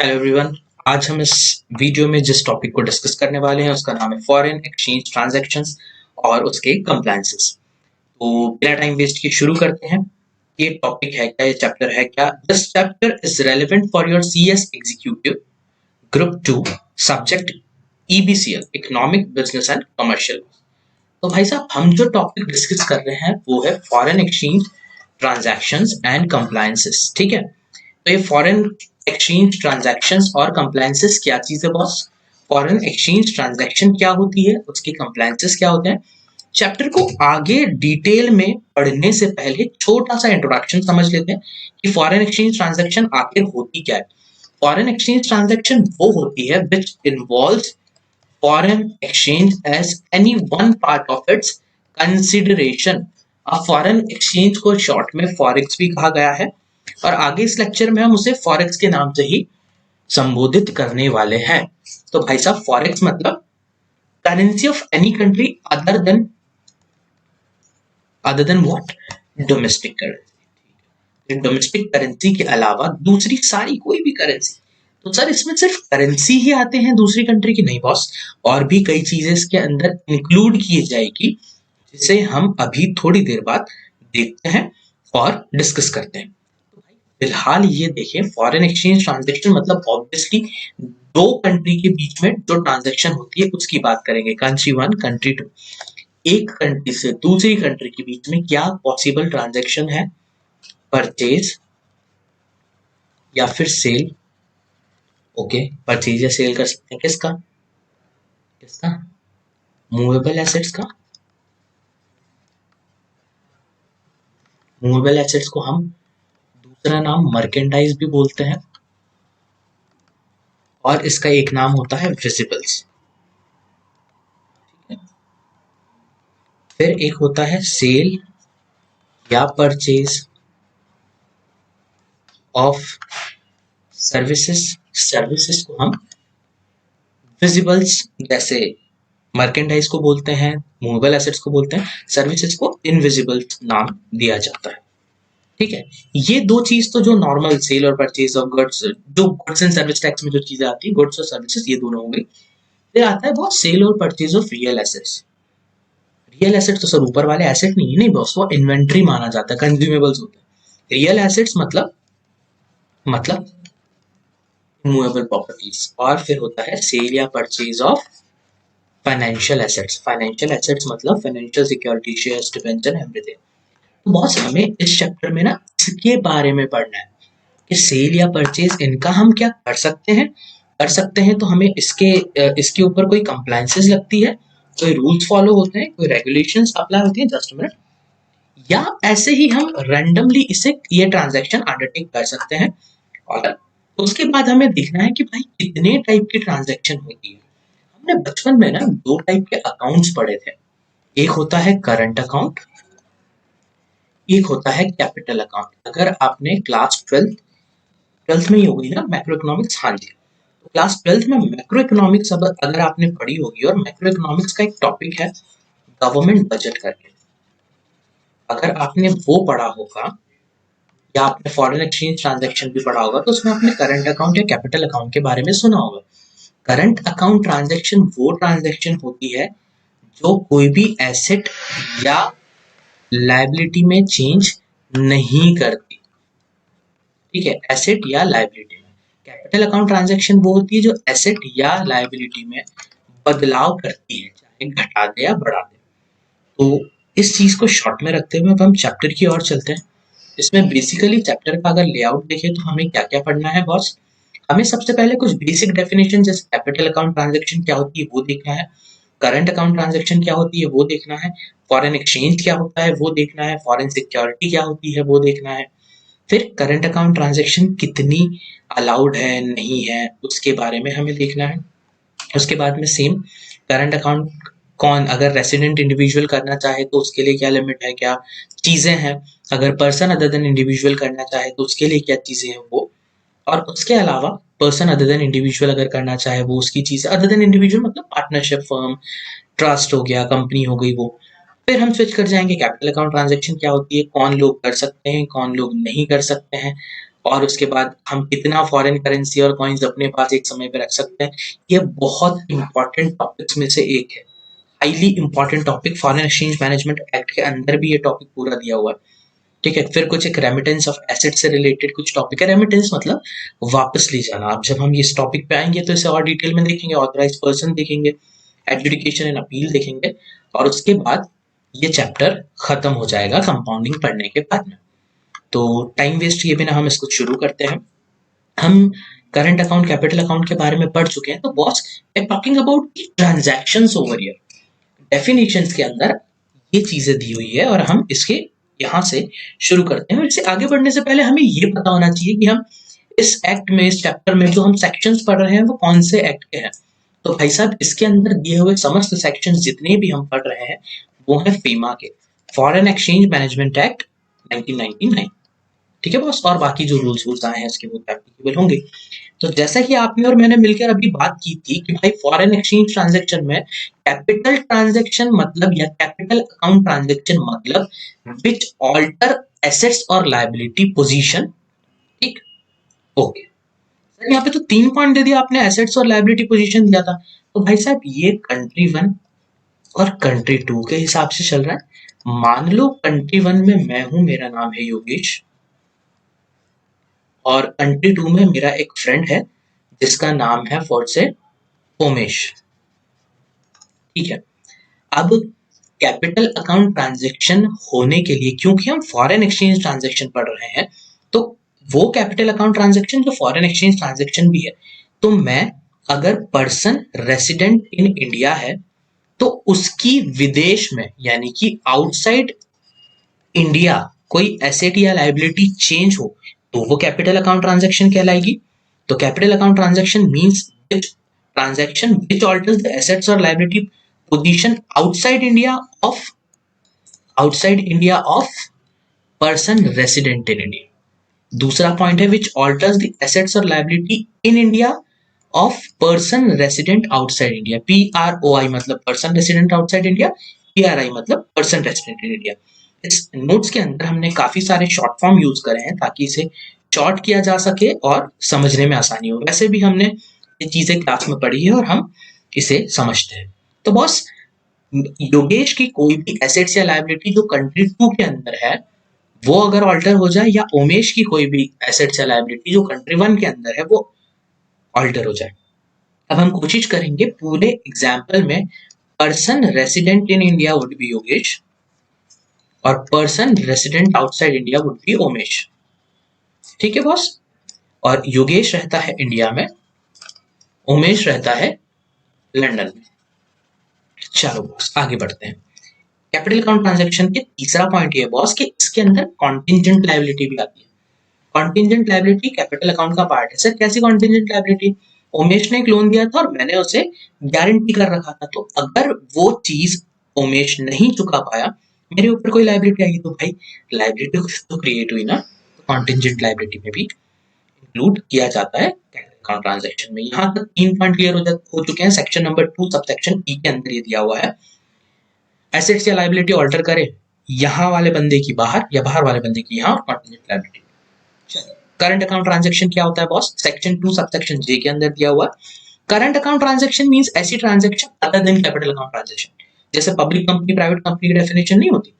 Hello everyone. आज हम इस वीडियो में जिस टॉपिक को डिस्कस करने वाले हैं उसका नाम है फॉरेन एक्सचेंज ट्रांजैक्शंस और उसके कंप्लायंसेस। तो बिना टाइम वेस्ट किए शुरू करते हैं। ये टॉपिक है क्या, ये चैप्टर है क्या? This chapter is relevant for your CS executive group 2 subject EBCL economic business and commercial. तो भाई साहब, हम जो टॉपिक डिस्कस कर रहे हैं वो है foreign exchange transactions and compliances. ठीक है, तो ये फॉरेन एक्सचेंज ट्रांजैक्शंस और कंप्लायंसेस क्या चीज है बॉस? फॉरेन एक्सचेंज ट्रांजैक्शन क्या होती है, उसके कंप्लायंसेस क्या होते हैं? चैप्टर को आगे डिटेल में पढ़ने से पहले छोटा सा इंट्रोडक्शन समझ लेते हैं कि फॉरेन एक्सचेंज ट्रांजैक्शन आखिर होती क्या है। फॉरेन एक्सचेंज ट्रांजैक्शन वो होती है which involves foreign exchange as any one part of its consideration। अब फॉरेन एक्सचेंज को शॉर्ट में फॉरेक्स भी कहा गया है और आगे इस लेक्चर में हम उसे फॉरेक्स के नाम से ही संबोधित करने वाले हैं। तो भाई साहब, फॉरेक्स मतलब currency of any country other than what? Domestic currency. Domestic currency के अलावा दूसरी सारी कोई भी करेंसी। तो सर, इसमें सिर्फ करेंसी ही आते हैं दूसरी कंट्री की? नहीं बॉस, और भी कई चीजें इसके अंदर इंक्लूड की जाएगी जिसे हम अभी थोड़ी देर बाद देखते हैं और डिस्कस करते हैं। फिलहाल ये देखें, फॉरेन एक्सचेंज ट्रांजैक्शन मतलब ऑब्वियसली दो कंट्री के बीच में जो ट्रांजैक्शन होती है उसकी बात करेंगे। Country one, country two. एक कंट्री से दूसरी कंट्री के बीच में क्या पॉसिबल ट्रांजैक्शन है? परचेज या फिर सेल। ओके, परचेज या सेल कर सकते हैं किसका? किसका? मूवेबल एसेट्स का। मूवेबल एसेट्स को हम दूसरा नाम मर्केंडाइज भी बोलते हैं और इसका एक नाम होता है विजिबल्स। फिर एक होता है सेल या परचेज ऑफ सर्विसेज। सर्विसेज को हम विजिबल्स जैसे मर्केंडाइज को बोलते हैं, मूवेबल एसेट्स को बोलते हैं, सर्विसेज को इनविजिबल नाम दिया जाता है। ठीक है, ये दो चीज तो जो नॉर्मल सेल और परचेज ऑफ गुड्स, जो गुड्स एंड सर्विस टैक्स में जो चीजें आती है, गुड्स और सर्विसेज, ये दोनों हो गई। फिर आता है बहुत सेल और purchase of real assets. Real asset तो सर ऊपर वाले एसेट नहीं बॉस, वो इन्वेंट्री माना जाता है, कंज्यूमेबल्स होते हैं। रियल एसेट्स मतलब मूवेबल प्रॉपर्टीज। और फिर होता है सेल या purchase of financial assets. Financial assets मतलब financial security, shares, debenture, everything. तो बॉस, हमें इस चैप्टर में ना इसके बारे में पढ़ना है कि सेल या परचेज इनका हम क्या कर सकते हैं। तो हमें इसके ऊपर कोई कंप्लायंसेस लगती है, कोई रूल्स फॉलो होते हैं, कोई रेगुलेशंस अप्लाई होती है, जस्ट मिनट, या ऐसे ही हम रैंडमली इसे ये ट्रांजैक्शन अंडरटेक कर सकते हैं। और उसके बाद हमें देखना है कि भाई कितने टाइप की ट्रांजैक्शन होती है। हमने बचपन में ना दो टाइप के अकाउंट्स पढ़े थे। एक होता है करंट अकाउंट, एक होता है कैपिटल अकाउंट। अगर आपने क्लास ट्वेल्थ में ही होगी ना मैक्रो इकोनॉमिक्स? हाँ जी, तो क्लास ट्वेल्थ में मैक्रो इकोनॉमिक्स अगर आपने पढ़ी होगी, और मैक्रो इकोनॉमिक्स का एक टॉपिक है गवर्नमेंट बजट करके, अगर आपने वो पढ़ा होगा या आपने फॉरेन एक्सचेंज ट्रांजैक्शन भी पढ़ा होगा तो उसमें आपने करंट अकाउंट या कैपिटल अकाउंट के बारे में सुना होगा। करंट अकाउंट ट्रांजैक्शन वो ट्रांजैक्शन होती है जो कोई भी एसेट या लायबिलिटी में चेंज नहीं करती। ठीक है, एसेट या लायबिलिटी में। कैपिटल अकाउंट ट्रांजैक्शन वो होती है जो एसेट या लायबिलिटी में बदलाव करती है, चाहे घटा दे या बढ़ा दे। तो इस चीज को शॉर्ट में रखते हुए अब हम चैप्टर की ओर चलते हैं। इसमें बेसिकली चैप्टर का अगर लेआउट देखें तो हमें क्या क्या पढ़ना है बॉस? हमें सबसे पहले कुछ बेसिक डेफिनेशन जैसे कैपिटल अकाउंट ट्रांजैक्शन क्या होती है वो देखना है, करंट अकाउंट ट्रांजैक्शन क्या होती है वो देखना है, फॉरेन एक्सचेंज क्या होता है वो देखना है, फॉरेन सिक्योरिटी क्या होती है वो देखना है। फिर करंट अकाउंट ट्रांजैक्शन कितनी अलाउड है, नहीं है, उसके बारे में हमें देखना है। उसके बाद में सेम करंट अकाउंट कौन अगर रेसिडेंट इंडिविजुअल करना चाहे तो उसके लिए क्या लिमिट है, क्या चीजें हैं, अगर पर्सन अदर देन इंडिविजुअल करना चाहे तो उसके लिए क्या चीजें हैं वो। और उसके अलावा पर्सन अदर देन इंडिविजुअल अगर करना चाहे वो उसकी चीजें, अदर देन इंडिविजुअल मतलब पार्टनरशिप, फर्म, ट्रस्ट हो गया, कंपनी हो गई वो। फिर हम स्विच कर जाएंगे कैपिटल अकाउंट ट्रांजैक्शन क्या होती है, कौन लोग कर सकते हैं, कौन लोग नहीं कर सकते हैं, और उसके बाद हम कितना फॉरेन करेंसी और कॉइन्स अपने पास एक समय पे रख सकते हैं। ये बहुत इंपॉर्टेंट टॉपिक्स में से एक है, highly important topic. Foreign exchange management act के अंदर भी ये टॉपिक पूरा दिया हुआ है, ठीक है। फिर कुछ एक रेमिटेंस ऑफ एसेट से रिलेटेड कुछ टॉपिक है। रेमिटेंस मतलब वापस ले जाना। अब जब हम इस टॉपिक पे आएंगे तो इसे और डिटेल में देखेंगे, ऑथराइज पर्सन देखेंगे, एडजुडिकेशन एंड अपील देखेंगे, और उसके बाद ये चैप्टर खत्म हो जाएगा कंपाउंडिंग पढ़ने के बाद में। तो टाइम वेस्ट किए बिना हम इसको शुरू करते हैं। हम करंट अकाउंट, कैपिटल अकाउंट के बारे में पढ़ चुके हैं। तो boss, I talking about transactions over here. Definitions के अंदर ये चीजें दी हुई है और हम इसके यहाँ से शुरू करते हैं। इससे आगे बढ़ने से पहले हमें ये पता होना चाहिए कि हम इस एक्ट में, इस चैप्टर में जो हम सेक्शंस पढ़ रहे हैं वो कौन से एक्ट के हैं। तो भाई साहब, इसके अंदर दिए हुए समस्त सेक्शंस जितने भी हम पढ़ रहे हैं वो है फीमा के, फॉरेन एक्सचेंज मैनेजमेंट एक्ट 1999, ठीक है बॉस। और बाकी जो रूल्स आए हैं इसके वो एप्लीकेबल होंगे। तो जैसा कि आपने और मैंने मिलकर अभी बात की थी कि भाई फॉरेन एक्सचेंज ट्रांजैक्शन में कैपिटल ट्रांजैक्शन मतलब या कैपिटल अकाउंट ट्रांजैक्शन मतलब विच ऑल्टर एसेट्स और लायबिलिटी पोजीशन, ठीक। ओके सर, यहाँ पे तो 3 पॉइंट दे दिया आपने, एसेट्स और लायबिलिटी पोजीशन दिया था। तो भाई साहब, ये कंट्री 1 और कंट्री 2 के हिसाब से चल रहा है। मान लो कंट्री 1 में मैं हूं, मेरा नाम है योगेश, और कंट्री 2 में मेरा एक फ्रेंड है जिसका नाम है फॉर से उमेश, ठीक है। अब कैपिटल अकाउंट ट्रांजैक्शन होने के लिए, क्योंकि हम फॉरेन एक्सचेंज ट्रांजैक्शन पढ़ रहे हैं, तो वो कैपिटल अकाउंट ट्रांजैक्शन जो फॉरेन एक्सचेंज ट्रांजैक्शन भी है, तो मैं अगर पर्सन रेसिडेंट इन इंडिया है तो उसकी विदेश में यानी कि आउटसाइड इंडिया कोई एसेट या लायबिलिटी चेंज हो तो वो कैपिटल अकाउंट ट्रांजैक्शन कहलाएगी। तो capital account transaction means transaction which alters the assets और liability position outside India of person resident in India. दूसरा पॉइंट है विच ऑल्टर्स द एसेट्स और liability in India of person resident outside India. PROI मतलब person resident outside India, PRI मतलब person resident in India. इस notes के अंदर हमने काफी सारे शॉर्ट फॉर्म यूज करे हैं ताकि इसे शॉर्ट किया जा सके और समझने में आसानी हो। वैसे भी हमने ये चीजें क्लास में पढ़ी है और हम इसे समझते हैं। तो बॉस, योगेश की कोई भी एसेट्स या लायबिलिटी जो कंट्री 2 के अंदर है वो अगर ऑल्टर हो जाए, या उमेश की कोई भी एसेट्स या लायबिलिटी जो कंट्री 1 के अंदर है वो ऑल्टर हो जाए। अब हम कोशिश करेंगे पूरे एग्जाम्पल में person resident in India would be Yogesh और person resident outside India would be Umesh, ठीक है बॉस। और योगेश रहता है इंडिया में, उमेश रहता है लंदन में। चलो बॉस, आगे बढ़ते हैं। कैपिटल अकाउंट ट्रांजैक्शन के तीसरा पॉइंट ये बॉस कि इसके अंदर कॉन्टिंजेंट लायबिलिटी भी आती है। कॉन्टिंजेंट लायबिलिटी कैपिटल अकाउंट का पार्ट है। सर कैसी कॉन्टिंजेंट लायबिलिटी? उमेश ने एक लोन दिया था और मैंने उसे गारंटी कर रखा था, तो अगर वो चीज उमेश नहीं चुका पाया, मेरे ऊपर कोई लायबिलिटी आई, तो भाई लायबिलिटी तो क्रिएट हुई ना, तो कॉन्टिंजेंट लायबिलिटी में भी इंक्लूड किया जाता है कैपिटल अकाउंट ट्रांजैक्शन में। यहाँ तक 3 पॉइंट क्लियर हो चुके हैं। Section number 2 sub section E के अंदर ये दिया हुआ है, एसेट्स या लायबिलिटी ऑल्टर करे यहाँ वाले बंदे की बाहर या बाहर वाले बंदे की यहाँ, contingent liability. Current account transaction क्या होता है बॉस? सेक्शन 2 सब सेक्शन जे के अंदर दिया हुआ है। करंट अकाउंट ट्रांजैक्शन मींस ऐसी transaction other than capital account transaction. जैसे पब्लिक कंपनी, प्राइवेट कंपनी की डेफिनेशन नहीं होती।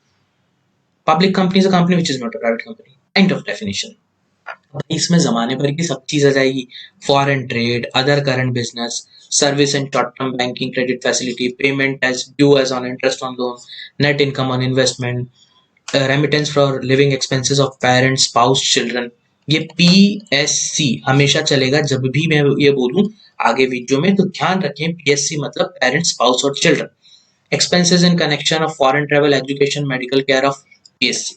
Public company is a company which is not a private company, kind of definition. इसमें जमाने भर की सब चीज आ जाएगी। Foreign trade, other current business, service and short term banking credit facility, payment as due as on interest on loan, net income on investment, remittance for living expenses of parents, spouse, children. ये PSC हमेशा चलेगा जब भी मैं ये बोलूं आगे video में, तो ध्यान रखें PSC मतलब पेरेंट्स, स्पाउस और children. Expenses in connection of foreign travel, education, medical care of PSC।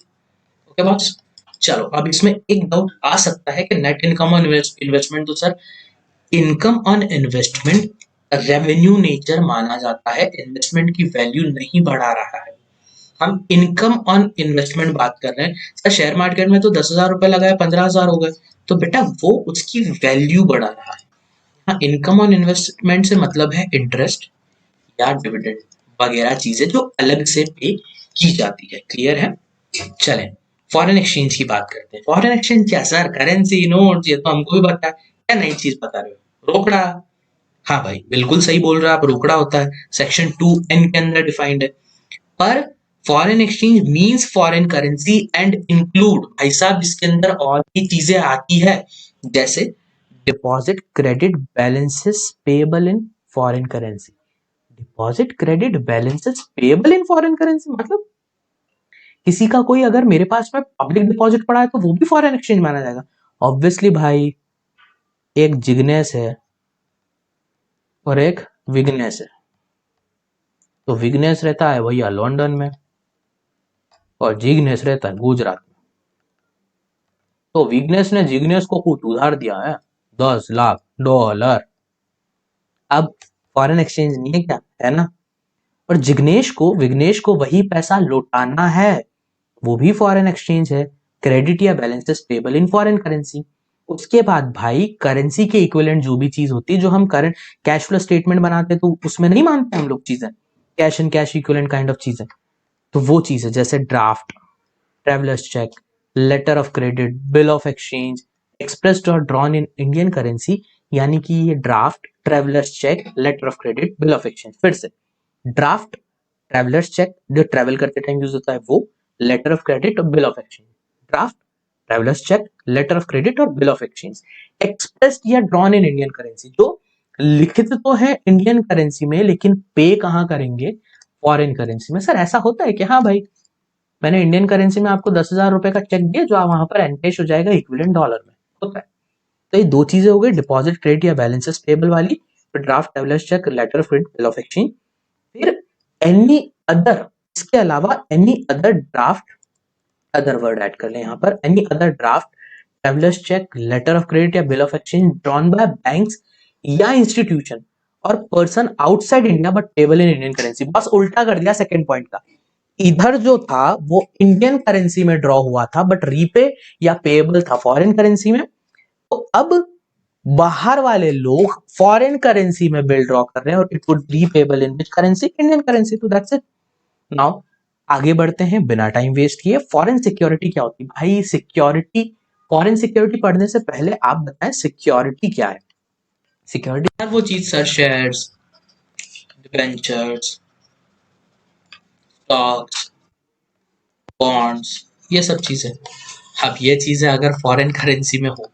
Okay boss, चलो अब इसमें एक डाउट आ सकता है कि नेट इनकम ऑन इन्वेस्टमेंट, तो sir income on investment revenue nature माना जाता है, इन्वेस्टमेंट की वैल्यू नहीं बढ़ा रहा है। हम इनकम ऑन इन्वेस्टमेंट बात कर रहे हैं। सर शेयर मार्केट में तो 10,000 रुपए लगाए 15,000 हो गए, तो बेटा वो उसकी वैल्यू बढ़ा रहा है। हाँ, इनकम ऑन इन्वेस्टमेंट से मतलब है इंटरेस्ट या डिविडेंड वगैरह चीजें जो अलग से पे की जाती है। क्लियर है? चलें फॉरेन एक्सचेंज की बात करते हैं। फॉरेन एक्सचेंज क्या सर, करेंसी, नोट, ये तो हमको भी पता है। क्या नई चीज बता रहे हो? रोकड़ा। हाँ भाई, बिल्कुल सही बोल रहे हो आप, रोकड़ा होता है, सेक्शन 2(n) के अंदर डिफाइंड है। पर foreign exchange means foreign currency and include, भाई साहब इसके अंदर और भी चीजें आती है, जैसे डिपॉजिट क्रेडिट बैलेंसेस पेएबल इन foreign currency. Deposit credit balances payable इन फॉरेन करेंसी मतलब किसी का कोई अगर मेरे पास में पब्लिक डिपॉजिट पड़ा है तो वो भी फॉरेन एक्सचेंज माना जाएगा? ऑब्वियसली भाई, एक जिग्नेस है और एक विग्नेस है। तो विग्नेस रहता है भैया लंदन में और जिग्नेस रहता है गुजरात में। तो विग्नेस ने जिग्नेस को कुछ उधार दिया है, $10 लाख। अब फॉरेन एक्सचेंज नहीं है क्या, है ना? और विग्नेश को वही पैसा लौटाना है, वो भी फॉरेन एक्सचेंज है। क्रेडिट या balances payable in foreign currency. उसके बाद भाई करेंसी के इक्विवेलेंट जो भी चीज होती है, जो हम करंट कैश फ्लो स्टेटमेंट बनाते हैं तो उसमें नहीं मानते हम लोग चीजें, cash and cash equivalent kind of चीजें। तो वो चीज है जैसे draft, travellers cheque, letter of credit, bill of exchange, expressed और ड्रॉन इन इंडियन करेंसी। यानी कि ये draft, travellers cheque, letter of credit, bill of exchange. फिर से ड्राफ्ट, ट्रेवलर्स चेक जो ट्रेवल करते टाइम यूज होता है वो, लेटर ऑफ क्रेडिट और bill of exchange. Draft, travellers cheque, letter of credit और बिल ऑफ एक्सचेंज। एक्सप्रेस्ड या ड्रॉन इन इंडियन करेंसी, जो लिखित तो है इंडियन करेंसी में लेकिन पे कहाँ करेंगे, फॉरेन करेंसी में। सर ऐसा होता है कि हाँ भाई मैंने इंडियन करेंसी में आपको 10,000 रुपए का चेक दिया जो आप वहां पर एनकेश हो जाएगा इक्विवेलेंट डॉलर में, होता है। तो ये दो चीजें हो गई, डिपॉजिट क्रेडिट या बैलेंसेस पेबल वाली, फिर draft, travellers cheque, letter of credit, bill of exchange. फिर एनी अदर, इसके अलावा any other draft, other word add कर ले यहाँ पर, any other draft, travellers cheque, letter of credit या bill of exchange drawn by banks या institution और person outside India but payable in Indian currency. बस उल्टा कर दिया सेकंड पॉइंट का। इधर जो था वो इंडियन करेंसी में ड्रॉ हुआ था बट रीपे या पेएबल था फॉरेन करेंसी में। तो अब बाहर वाले लोग फॉरेन करेंसी में बिल ड्रॉ कर रहे हैं और it would be payable in which currency, Indian currency. तो दैट्स इट। नाउ आगे बढ़ते हैं बिना टाइम वेस्ट किए। फॉरेन सिक्योरिटी क्या होती है भाई? सिक्योरिटी, फॉरेन सिक्योरिटी पढ़ने से पहले आप बताएं सिक्योरिटी क्या है। सिक्योरिटी वो चीज sir, shares, debentures, stocks, bonds, ये सब चीजें। अब ये चीजें अगर फॉरेन करेंसी में हो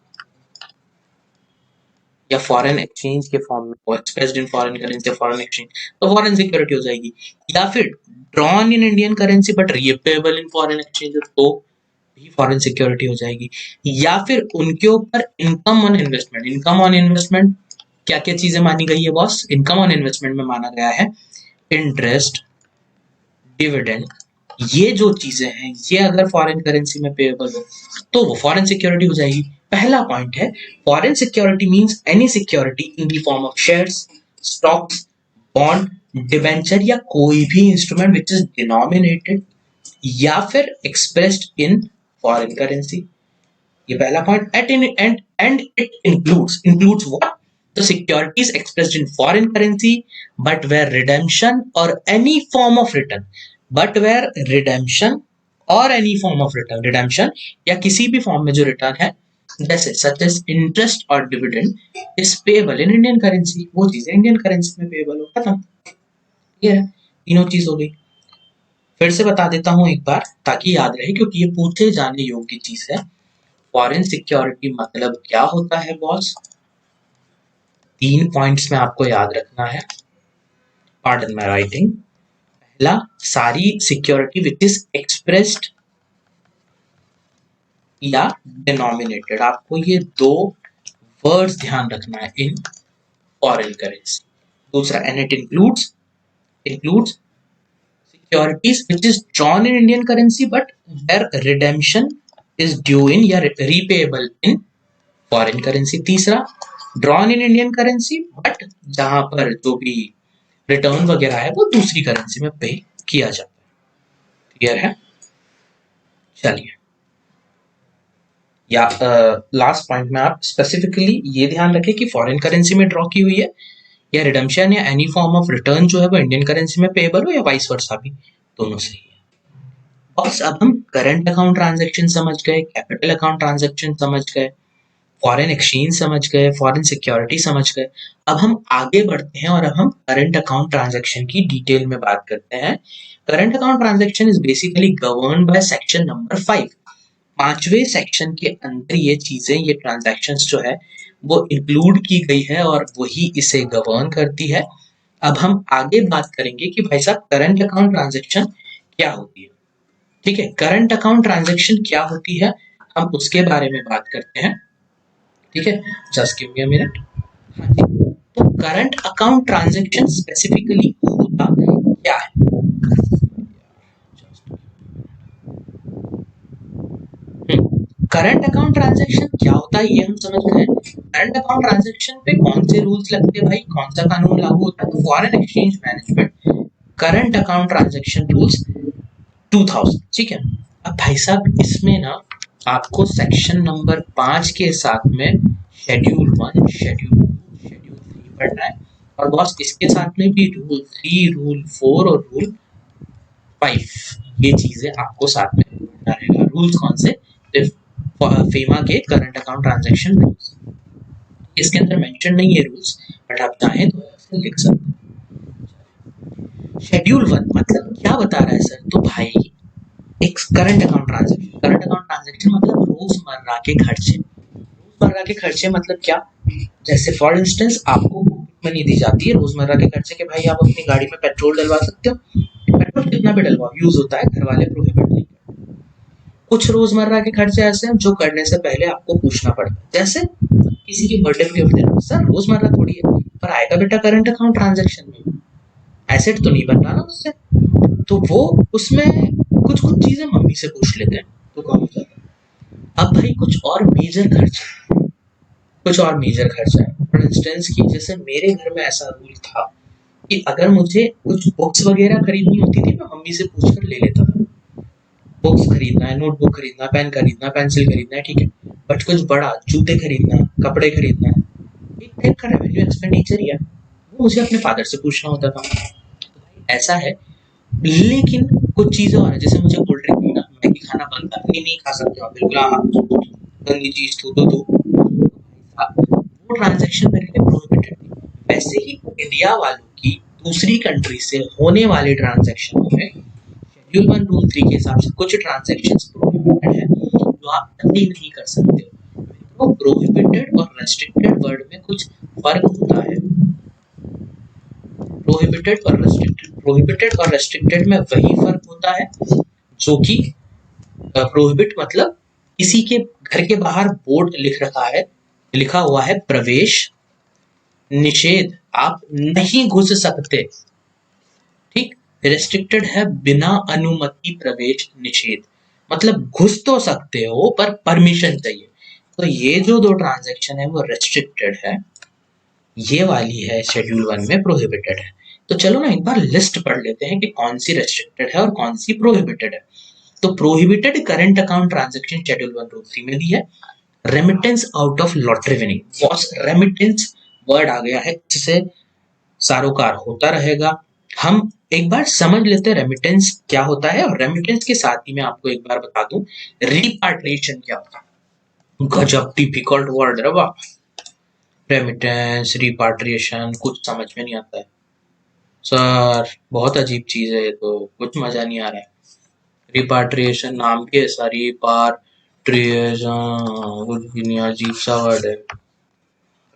या फॉरेन एक्सचेंज के फॉर्म में हो, एक्सप्रेस्ड इन फॉरेन करेंसी या फॉरेन एक्सचेंज, तो फॉरेन सिक्योरिटी हो जाएगी। या फिर drawn in Indian currency but repayable in foreign exchange, तो भी फॉरेन सिक्योरिटी हो जाएगी। या फिर उनके ऊपर income on investment, income on investment क्या क्या चीजें मानी गई है बॉस? इनकम ऑन इन्वेस्टमेंट में माना गया है इंटरेस्ट, डिविडेंड, ये जो चीजें हैं ये अगर फॉरेन करेंसी में पेएबल हो तो वो फॉरेन सिक्योरिटी हो जाएगी। पहला पॉइंट है foreign security means any security in the form of shares, stocks, bond, debenture या कोई भी इंस्ट्रूमेंट विच इज डिनोमिनेटेड या फिर एक्सप्रेस्ड इन फॉरेन करेंसी। ये पहला point. At in and it includes what? The securities expressed in foreign currency but where redemption or any form of return, but where redemption or any form of return, redemption या किसी भी form में जो return है जैसे such as interest or dividend is payable in Indian currency, वो चीजें Indian currency में पेएबल हो। खत्म। ये है, तीनों चीज हो गई। फिर से बता देता हूं एक बार ताकि याद रहे, क्योंकि ये पूछे जाने योग्य चीज है। फॉरेन सिक्योरिटी मतलब क्या होता है बॉस? 3 पॉइंट्स में आपको याद रखना है। Pardon my writing. पहला, सारी सिक्योरिटी विच इज एक्सप्रेस्ड या डिनोमिनेटेड, आपको ये दो वर्ड्स ध्यान रखना है इन फॉरेन करेंसी। दूसरा, and it includes securities which is drawn in Indian currency but where redemption is due in या रीपेएबल इन फॉरेन करेंसी। तीसरा, drawn in Indian currency but जहां पर जो भी रिटर्न वगैरह है वो दूसरी करेंसी में पे किया जाता है। क्लियर है? चलिए, या लास्ट पॉइंट में आप स्पेसिफिकली ये ध्यान रखें कि फॉरेन करेंसी में ड्रॉ की हुई है या रिडम्पशन या एनी फॉर्म ऑफ रिटर्न जो है वो इंडियन करेंसी में पेएबल हो या वाइस वर्सा भी, दोनों सही है। बस अब हम करंट अकाउंट ट्रांजैक्शन समझ गए, कैपिटल अकाउंट ट्रांजैक्शन समझ गए, फॉरेन एक्सचेंज समझ गए, फॉरेन सिक्योरिटी समझ गए। अब हम आगे बढ़ते हैं और अब हम करंट अकाउंट ट्रांजैक्शन की डिटेल में बात करते हैं। Current account transaction is basically governed by section number 5। 5वें सेक्शन के अंदर ये चीजें, ये ट्रांजैक्शंस जो है वो इंक्लूड की गई है और वही इसे गवर्न करती है। अब हम आगे बात करेंगे कि भाई साहब करंट अकाउंट ट्रांजैक्शन क्या होती है। ठीक है, करंट अकाउंट ट्रांजैक्शन क्या होती है हम उसके बारे में बात करते हैं। ठीक है, just give me a minute. हाँ जी, तो करंट अकाउंट ट्रांजैक्शन स्पेसिफिकली होता क्या है। करंट अकाउंट ट्रांजैक्शन क्या होता है ये हम समझ गए। करंट अकाउंट ट्रांजैक्शन पे कौन से रूल्स लगते हैं भाई, कौन सा कानून लागू होता है, तो foreign exchange management current account transaction rules 2000। ठीक है, अब भाई साहब इसमें ना आपको सेक्शन नंबर 5 के साथ में शेड्यूल 1, शेड्यूल 2, शेड्यूल 3 पढ़ना है। और बॉस इसके साथ में भी रूल 3, रूल 4 और रूल 5, ये चीजें आपको साथ में पढ़ना रहेगा। रूल्स कौन से, फेमा के करंट अकाउंट ट्रांजैक्शन रूल्स। इसके अंदर मेंशन नहीं है रूल्स, बट आप चाहें तो ऐसे लिख सकते हैं। शेड्यूल 1 मतलब क्या बता रहा है सर, तो भाई एक current account transaction, current account transaction मतलब रोजमर्रा के खर्चे। रोजमर्रा के खर्चे मतलब क्या, जैसे फॉर इंस्टेंस आपको मनी दी जाती है रोजमर्रा के खर्चे के, भाई आप अपनी गाड़ी में पेट्रोल डलवा सकते हो, पेट्रोल कितना भी डलवाओ यूज होता है, घर वाले प्रोहिबिट नहीं करते। कुछ रोजमर्रा के खर्चे ऐसे हैं जो करने से पहले आपको पूछना पड़ता है, जैसे किसी की बर्थडे पे गिफ्ट देना, सर रोजमर्रा थोड़ी है, पर आएगा बेटा करंट अकाउंट ट्रांजैक्शन में, एसेट तो नहीं बन रहा ना उससे, तो वो उसमें कुछ कुछ चीजें मम्मी से पूछ लेते हैं तो कम हो जाता है। अब भाई कुछ और मेजर खर्चे, कुछ और मेजर खर्चा है, फॉर इंस्टेंस की जैसे मेरे घर में ऐसा रूल था कि अगर मुझे कुछ बुक्स वगैरह खरीदनी होती थी मैं मम्मी से पूछकर ले लेता था। बुक्स खरीदना है, नोटबुक खरीदना है, पेन खरीदना है, पेंसिल खरीदना है, ठीक है। बट कुछ बड़ा जूते खरीदना है, कपड़े खरीदना है, एक टाइप का रेवेन्यू एक्सपेंडिचर ही है, वो मुझे अपने फादर से पूछना होता था। ऐसा है। लेकिन कुछ चीजें और है, जैसे मुझे कोल्ड ड्रिंक पीना, मैगी खाना बनता है, नहीं नहीं खा सकते हो बिल्कुल, हाँ गंदी चीज थू तो वो ट्रांजैक्शन मेरे लिए प्रोहिबिटेड थी। वैसे ही इंडिया वालों की दूसरी कंट्री से होने वाले ट्रांजैक्शन में शेड्यूल 1 रूल 3 के हिसाब से कुछ ट्रांजैक्शंस प्रोहिबिटेड है जो आप कभी नहीं कर सकते हो। तो प्रोहिबिटेड और रेस्ट्रिक्टेड वर्ड में कुछ फर्क होता है। प्रोहिबिटेड और रेस्ट्रिक्टेड में वही फर्क होता है जो कि प्रोहिबिट मतलब किसी के घर के बाहर बोर्ड लिख रखा है, लिखा हुआ है प्रवेश निषेध, आप नहीं घुस सकते। ठीक, रेस्ट्रिक्टेड है बिना अनुमति प्रवेश निषेध, मतलब घुस तो सकते हो पर परमिशन चाहिए। तो ये जो दो ट्रांजैक्शन है वो रेस्ट्रिक्टेड है, ये वाली है शेड्यूल 1 में प्रोहिबिटेड है। तो चलो ना एक बार लिस्ट पढ़ लेते हैं कि कौन सी रेस्ट्रिक्टेड है और कौन सी प्रोहिबिटेड है। तो prohibited current account transaction schedule 1 rule 3 में दी है। Remittance out of lottery winning, boss remittance word आ गया है जिससे सारोकार होता रहेगा। हम एक बार समझ लेते हैं रेमिटेंस क्या होता है, और रेमिटेंस के साथ ही मैं आपको एक बार बता दूं रिपाट्रिएशन क्या होता है। गजब डिफिकल्ट वर्ड है बाबा, रेमिटेंस रिपाट्रिएशन कुछ समझ में नहीं आता है सर, बहुत अजीब चीज है ये, तो कुछ मजा नहीं आ रहा है। रिपाट्रिएशन नाम के ऐसा रिपाट्रिएशन कुछ भी नहीं, अजीब सा वर्ड है।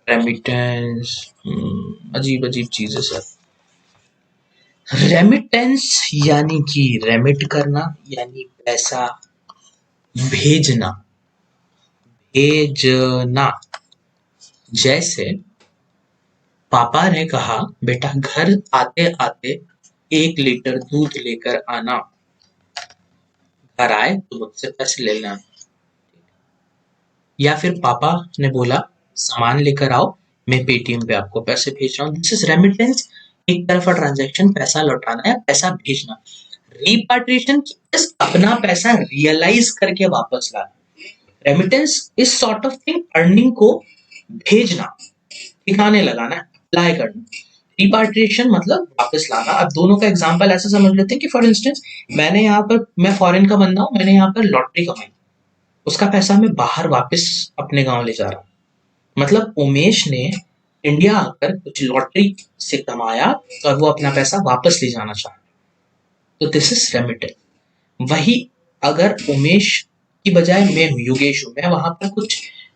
रेमिटेंस अजीब अजीब चीज है सर। रेमिटेंस यानी कि रेमिट करना, यानी पैसा भेजना, भेजना। जैसे पापा ने कहा बेटा घर आते आते 1 लीटर दूध लेकर आना, घर आए तो मुझसे पैसे ले लेना। या फिर पापा ने बोला सामान लेकर आओ, मैं पेटीएम पे आपको पैसे भेज रहा हूँ, दिस इज रेमिटेंस। एक तरफा ट्रांजैक्शन, पैसा लौटाना या पैसा भेजना। रिपाट्रिएशन अपना पैसा रियलाइज करके वापस लाना। Remittance is sort of thing earning को भेजना, ठिकाने लगाना, अप्लाई करना। रिपाट्रिएशन मतलब वापस लाना। अब दोनों का एग्जांपल ऐसे समझ लेते हैं कि फॉर इंस्टेंस मैं फॉरेन का बंदा हूँ, मैंने यहाँ पर लॉटरी कमाई, उसका पैसा मैं बाहर वापस अपने गांव ले जा रहा हूँ। मतलब उमेश ने इंडिया आकर कुछ लॉटरी से कमाया और वो अपना पैसा वापस ले जाना चाहा, तो दिस इज रेमिटेंस। वही अगर उमेश की बजाय मैं हूँ, योगेश हूँ, मैं वहां पर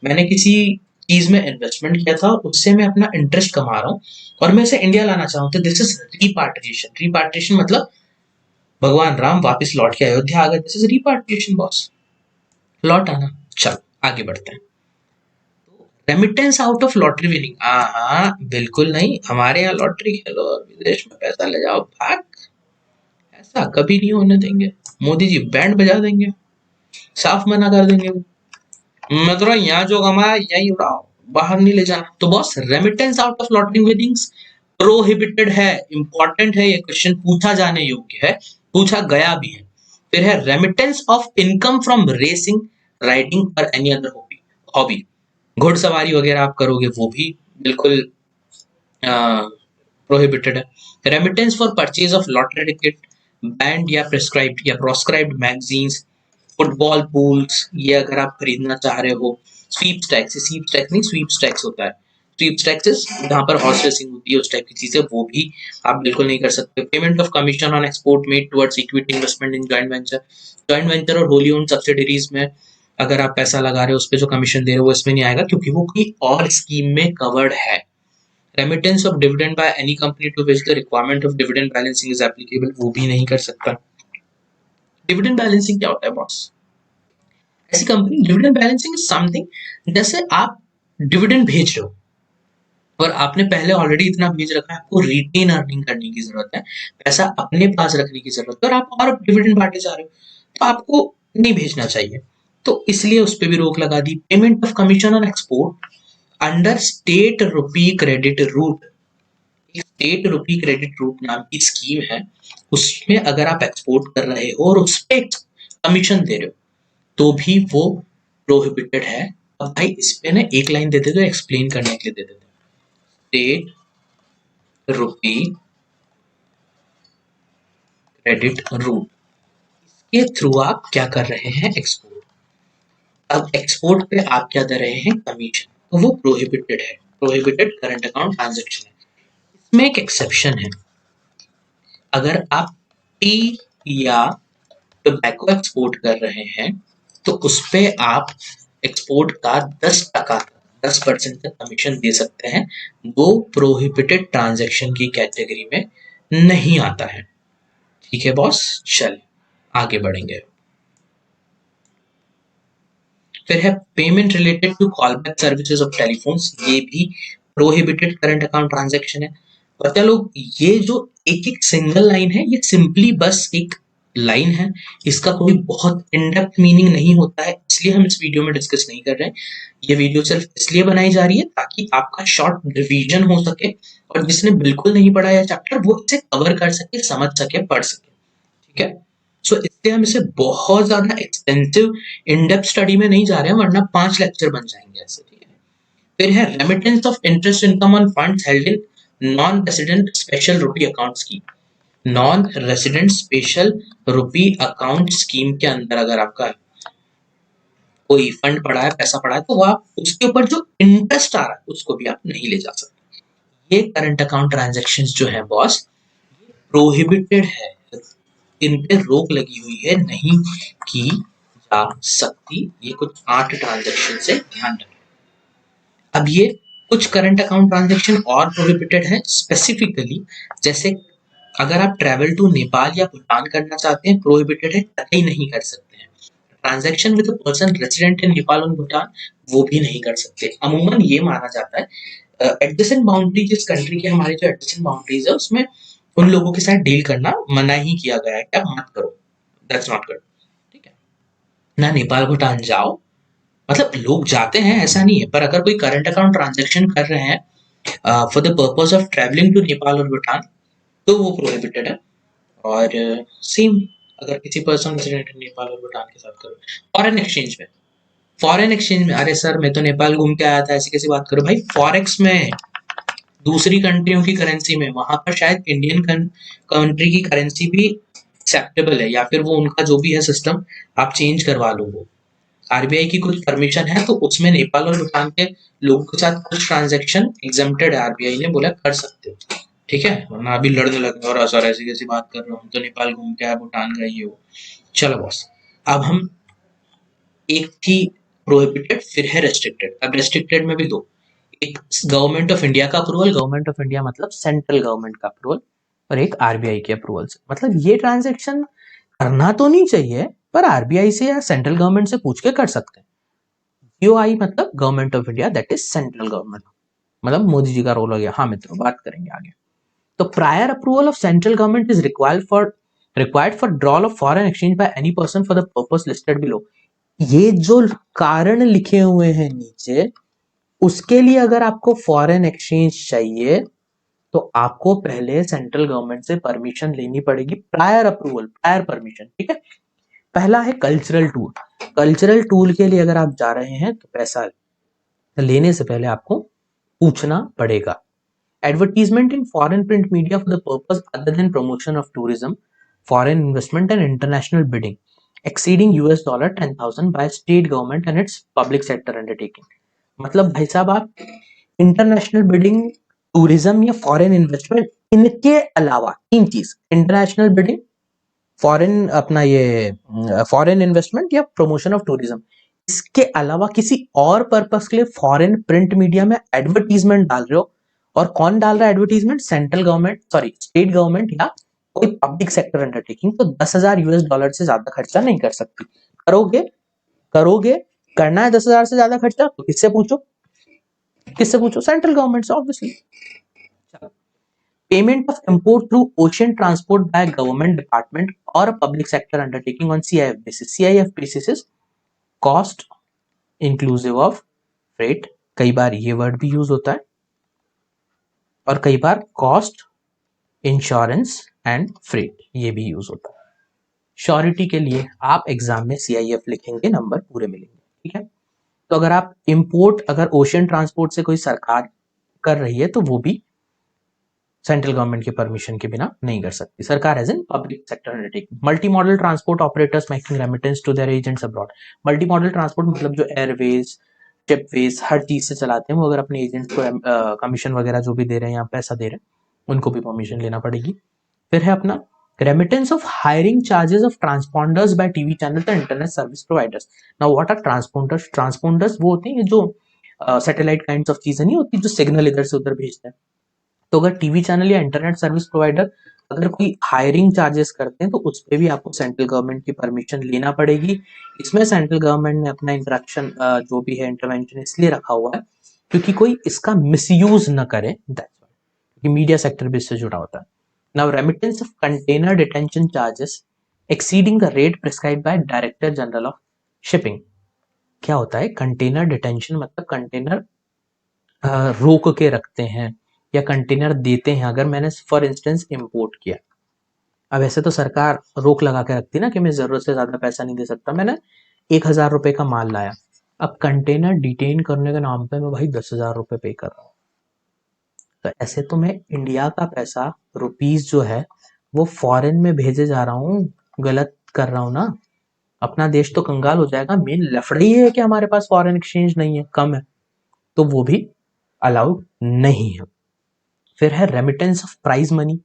मैंने किसी चीज में इन्वेस्टमेंट किया था, उससे मैं अपना इंटरेस्ट कमा रहा हूँ और मैं इसे इंडिया लाना चाहूँ, तो दिस इज रिपाट्रिएशन। रिपाट्रिएशन मतलब भगवान राम वापस लौट के अयोध्या आ गए, दिस इज रिपाट्रिएशन बॉस, लौट आना। चल आगे बढ़ते हैं। Remittance out of lottery winning, हाँ बिल्कुल नहीं, हमारे यहाँ लॉटरी खेलो और विदेश में पैसा ले जाओ भाग, ऐसा कभी नहीं होने देंगे। मोदी जी बैंड बजा देंगे, साफ मना कर देंगे वो, मतलब यहाँ जो कमाया यही उड़ाओ, बाहर नहीं ले जाना। तो boss remittance out of lottery winnings prohibited है। इंपॉर्टेंट है, ये क्वेश्चन पूछा जाने योग्य है, पूछा गया भी है। फिर है remittance of income from racing, riding और एनी अदर हॉबी, घुड़सवारी वगैरह आप करोगे वो भी बिल्कुल प्रोहिबिटेड है। Remittance for purchase of lottery ticket, band या प्रोस्क्राइब्ड मैगजीन्स, फुटबॉल पूल्स, ये अगर आप खरीदना चाह रहे हो। स्वीप स्टैक्स नहीं, स्वीप स्टैक्स होता है। स्वीप स्टैक्स जहाँ पर हॉर्स रेसिंग होती है, उस टाइप की चीजें, वो भी आप बिल्कुल नहीं कर सकते। Payment of commission on export made towards equity investment in joint venture और होली ओन्ड सब्सिडरीज में अगर आप पैसा लगा रहे हो, उस पर जो कमीशन दे रहे हो वो इसमें नहीं आएगा, क्योंकि वो कोई और स्कीम में कवर्ड है। Remittance of dividend by any company to which the requirement of dividend balancing is applicable, वो भी नहीं कर सकता। डिविडेंड बैलेंसिंग क्या होता है बॉस? ऐसी company, dividend balancing is something, जैसे आप डिविडेंड भेज रहे हो और आपने पहले ऑलरेडी इतना भेज रखा है, आपको रिटेन अर्निंग करने की जरूरत है, पैसा अपने पास रखने की जरूरत है, और आप और डिविडेंड बांटे जा रहे हो, तो आपको नहीं भेजना चाहिए, तो इसलिए उस पर भी रोक लगा दी। Payment of commission on export under state rupee credit route, state rupee credit route नाम की स्कीम है, उसमें अगर आप एक्सपोर्ट कर रहे हो और उस पर कमीशन दे रहे हो तो भी वो प्रोहिबिटेड है। अब भाई इस पे ना एक लाइन देते तो एक्सप्लेन करने के लिए दे देते, स्टेट रुपी क्रेडिट रूट के थ्रू आप क्या कर रहे हैं, एक्सपोर्ट। अब एक्सपोर्ट पे आप क्या दे रहे हैं, कमीशन, तो वो प्रोहिबिटेड है, प्रोहिबिटेड करंट अकाउंट ट्रांजेक्शन है। इसमें एक एक्सेप्शन है, अगर आप टी या टोबैको एक्सपोर्ट कर रहे हैं तो उस पे आप एक्सपोर्ट का 10% का कमीशन दे सकते हैं, वो प्रोहिबिटेड ट्रांजैक्शन की कैटेगरी में नहीं आता है। ठीक है बॉस, चल आगे बढ़ेंगे। फिर है payment related to callback services of telephones, ये भी प्रोहिबिटेड करंट अकाउंट ट्रांजैक्शन है। पता लोग, ये जो एक एक सिंगल लाइन है, ये सिंपली बस एक लाइन है, इसका कोई बहुत इनडेप्थ मीनिंग नहीं होता है, इसलिए हम इस वीडियो में डिस्कस नहीं कर रहे हैं। ये वीडियो सिर्फ इसलिए बनाई जा रही है ताकि आपका शॉर्ट रिवीजन हो सके और जिसने बिल्कुल नहीं पढ़ा यह चैप्टर वो इसे कवर कर सके, समझ सके, पढ़ सके। ठीक है, सो इसलिए हम इसे बहुत ज्यादा एक्सटेंसिव इन डेप्थ स्टडी में नहीं जा रहे हैं, वरना 5 लेक्चर बन जाएंगे ऐसे। ठीक है, फिर है remittance of interest income on funds held in non resident special rupee account scheme. Non resident special rupee account scheme के अंदर अगर आपका कोई फंड पड़ा है, पैसा पड़ा है, तो वो आप उसके ऊपर जो इंटरेस्ट आ रहा है उसको भी आप नहीं ले जा सकते। ये करंट अकाउंट ट्रांजैक्शंस जो है बॉस, प्रोहिबिटेड है, इन पे रोक लगी हुई है, नहीं की जा सकती। ये कुछ 8 ट्रांजैक्शन से ध्यान रखें। अब ये कुछ करंट अकाउंट ट्रांजैक्शन और प्रोहिबिटेड है स्पेसिफिकली, जैसे अगर आप ट्रैवल टू नेपाल या भूटान करना चाहते हैं, प्रोहिबिटेड है, कतई नहीं कर सकते हैं। Transaction with a person resident in Nepal और भूटान, वो भी नहीं कर सकते। अमूमन ये माना जाता है एडजेसेंट बाउंड्री, जिस कंट्री के हमारे जो एडजेसेंट बाउंड्रीज है उसमें उन लोगों के साथ डील करना मना ही किया गया है, क्या मत करो, दैट्स नॉट गुड। ठीक है ना, नेपाल भूटान जाओ, मतलब लोग जाते हैं ऐसा नहीं है, पर अगर कोई करंट अकाउंट ट्रांजैक्शन कर रहे हैं for the purpose of travelling to Nepal और भूटान, तो वो प्रोहिबिटेड है। और सेम अगर किसी पर्सन रेजिडेंट नेपाल और भूटान के साथ करो। फॉरेन एक्सचेंज में, अरे सर मैं तो नेपाल घूम के आया था, ऐसी कैसी बात करो भाई, फॉरेक्स में दूसरी कंट्रियों की करेंसी में, वहां पर शायद इंडियन कंट्री की करेंसी भी एक्सेप्टेबल है, या फिर वो उनका जो भी है सिस्टम आप चेंज करवा लो। वो आरबीआई की कुछ परमिशन है, तो उसमें नेपाल और भूटान के लोगों के साथ कुछ ट्रांजैक्शन एग्जेम्प्टेड है, आरबीआई ने बोला कर सकते हो। ठीक है, वरना अभी लड़ने लगे और सर ऐसी कैसी बात कर रहे हो, हम तो नेपाल घूम के आए, भूटान गए, ये वो। चलो बॉस, अब हम एक थी प्रोहिबिटेड, फिर है रेस्ट्रिक्टेड। अब रेस्ट्रिक्टेड में भी दो, एक गवर्नमेंट ऑफ इंडिया का अप्रूवल, गवर्नमेंट ऑफ इंडिया मतलब सेंट्रल गवर्नमेंट का अप्रूवल, और एक आरबीआई के अप्रूवल से। मतलब ये ट्रांजैक्शन करना तो नहीं चाहिए, पर आरबीआई से या सेंट्रल गवर्नमेंट से पूछ के कर सकते हैं। जीओआई मतलब government of India, that is central government, मतलब मोदी जी का रोल हो गया। हाँ मित्रों, बात करेंगे आगे। तो prior approval of central government is required for drawal of foreign exchange by any person for the purpose listed below. ये जो कारण लिखे हुए हैं नीचे, उसके लिए अगर आपको फॉरेन एक्सचेंज चाहिए तो आपको पहले सेंट्रल गवर्नमेंट से परमिशन लेनी पड़ेगी, प्रायर अप्रूवल, प्रायर परमिशन। ठीक है। पहला है कल्चरल टूर। कल्चरल टूर के लिए अगर आप जा रहे हैं तो पैसा लेने से पहले आपको पूछना पड़ेगा। Advertisement in foreign print media for the purpose other than promotion of tourism, foreign investment and international bidding exceeding $10,000 by state government and it's public sector undertaking. मतलब भाई साहब, आप इंटरनेशनल बिडिंग, टूरिज्म या फॉरेन इन्वेस्टमेंट, इनके अलावा तीन चीज, international bidding, foreign अपना ये फॉरेन इन्वेस्टमेंट या प्रमोशन ऑफ टूरिज्म, इसके अलावा किसी और पर्पस के लिए फॉरेन प्रिंट मीडिया में एडवर्टीजमेंट डाल रहे हो, और कौन डाल रहा है advertisement? Central government, sorry state government या कोई पब्लिक सेक्टर अंडरटेकिंग, तो $10,000 से ज्यादा खर्चा नहीं कर सकती। करोगे, करोगे, करना है 10,000 से ज्यादा खर्चा तो किससे पूछो? किससे पूछो? सेंट्रल गवर्नमेंट से obviously. Payment of import through ocean transport by government department और public sector undertaking on CIF basis. CIF basis is cost inclusive of freight, कई बार ये वर्ड भी यूज होता है, और कई बार कॉस्ट, इंश्योरेंस एंड फ्रेट ये भी यूज होता है। श्योरिटी के लिए आप एग्जाम में सीआईएफ लिखेंगे, नंबर पूरे मिलेंगे। ठीक है। तो अगर आप इंपोर्ट, अगर ओशियन ट्रांसपोर्ट से कोई सरकार कर रही है तो वो भी सेंट्रल गवर्नमेंट के परमिशन के बिना नहीं कर सकती सरकार, as in public sector undertaking. Multi modal transport operators making remittance to their agents abroad. Multi modal transport मतलब जो एयरवेज, शिपवेज, हर चीज से चलाते हैं, वो अगर अपने एजेंट्स को कमीशन वगैरह जो भी दे रहे हैं या पैसा दे रहे हैं, उनको भी परमिशन लेना पड़ेगी। फिर है अपना remittance of hiring charges of transponders by TV channel and internet service providers. Now what are transponders? Transponders वो होते हैं जो सैटेलाइट काइंड्स ऑफ चीजें नहीं होती जो सिग्नल इधर से उधर भेजते हैं। तो अगर टीवी चैनल या इंटरनेट सर्विस प्रोवाइडर अगर कोई हायरिंग चार्जेस करते हैं तो उस पर भी आपको सेंट्रल गवर्नमेंट की परमिशन लेना पड़ेगी। इसमें सेंट्रल गवर्नमेंट ने अपना इंटरेक्शन जो भी है इंटरवेंशन इसलिए रखा हुआ है क्योंकि कोई इसका मिसयूज न करे, क्योंकि मीडिया सेक्टर भी इससे जुड़ा होता है। Now remittance of container detention charges exceeding the rate prescribed by director general of shipping. क्या होता है कंटेनर डिटेंशन? मतलब कंटेनर रोक के रखते हैं या कंटेनर देते हैं। अगर मैंने फॉर इंस्टेंस इंपोर्ट किया, अब ऐसे तो सरकार रोक लगा के रखती ना कि मैं जरूरत से ज्यादा पैसा नहीं दे सकता, मैंने 1,000 रुपए का माल लाया, अब कंटेनर डिटेन करने के नाम पे मैं भाई 10,000 रुपए पे कर रहा हूँ। तो ऐसे तो मैं इंडिया का पैसा, रुपीज जो है वो फॉरेन में भेजे जा रहा हूँ, गलत कर रहा हूँ ना। अपना देश तो कंगाल हो जाएगा। मेन लफड़ा ही है कि हमारे पास फॉरेन एक्सचेंज नहीं है, कम है, तो वो भी अलाउड नहीं है। फिर है रेमिटेंस ऑफ प्राइज मनी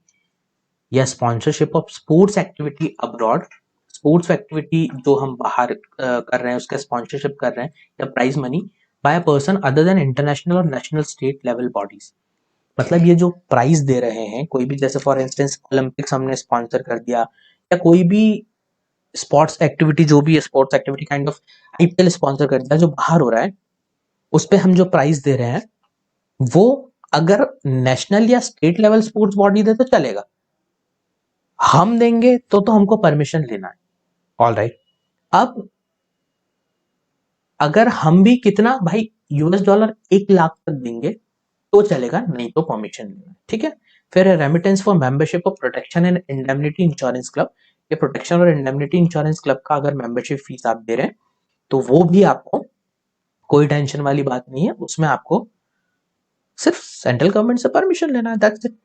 या sponsorship of sports activity abroad. Sports activity जो हम बाहर कर रहे हैं उसका स्पॉन्सरशिप कर रहे हैं या prize money by a person other than international और नेशनल स्टेट लेवल बॉडीज। मतलब ये जो प्राइज दे रहे हैं कोई भी, जैसे फॉर इंस्टेंस ओलंपिक्स हमने स्पॉन्सर कर दिया, या कोई भी स्पोर्ट्स एक्टिविटी जो भी है, sports activity kind of IPL sponsor कर दिया जो बाहर हो रहा है, उस पर हम जो प्राइज दे रहे हैं वो अगर नेशनल या स्टेट लेवल स्पोर्ट्स बॉडी दे तो चलेगा, हम देंगे तो हमको परमिशन लेना है। All right. अब अगर हम भी कितना भाई $1 लाख तक देंगे तो चलेगा, नहीं तो परमिशन लेना है। ठीक है। फिर remittance for membership of protection and indemnity insurance club. ये प्रोटेक्शन और इंडेमनिटी इंश्योरेंस क्लब का अगर मेंबरशिप फीस आप दे रहे हैं तो वो भी आपको कोई टेंशन वाली बात नहीं है, उसमें आपको सिर्फ सेंट्रल गवर्नमेंट से परमिशन लेना है, that's it.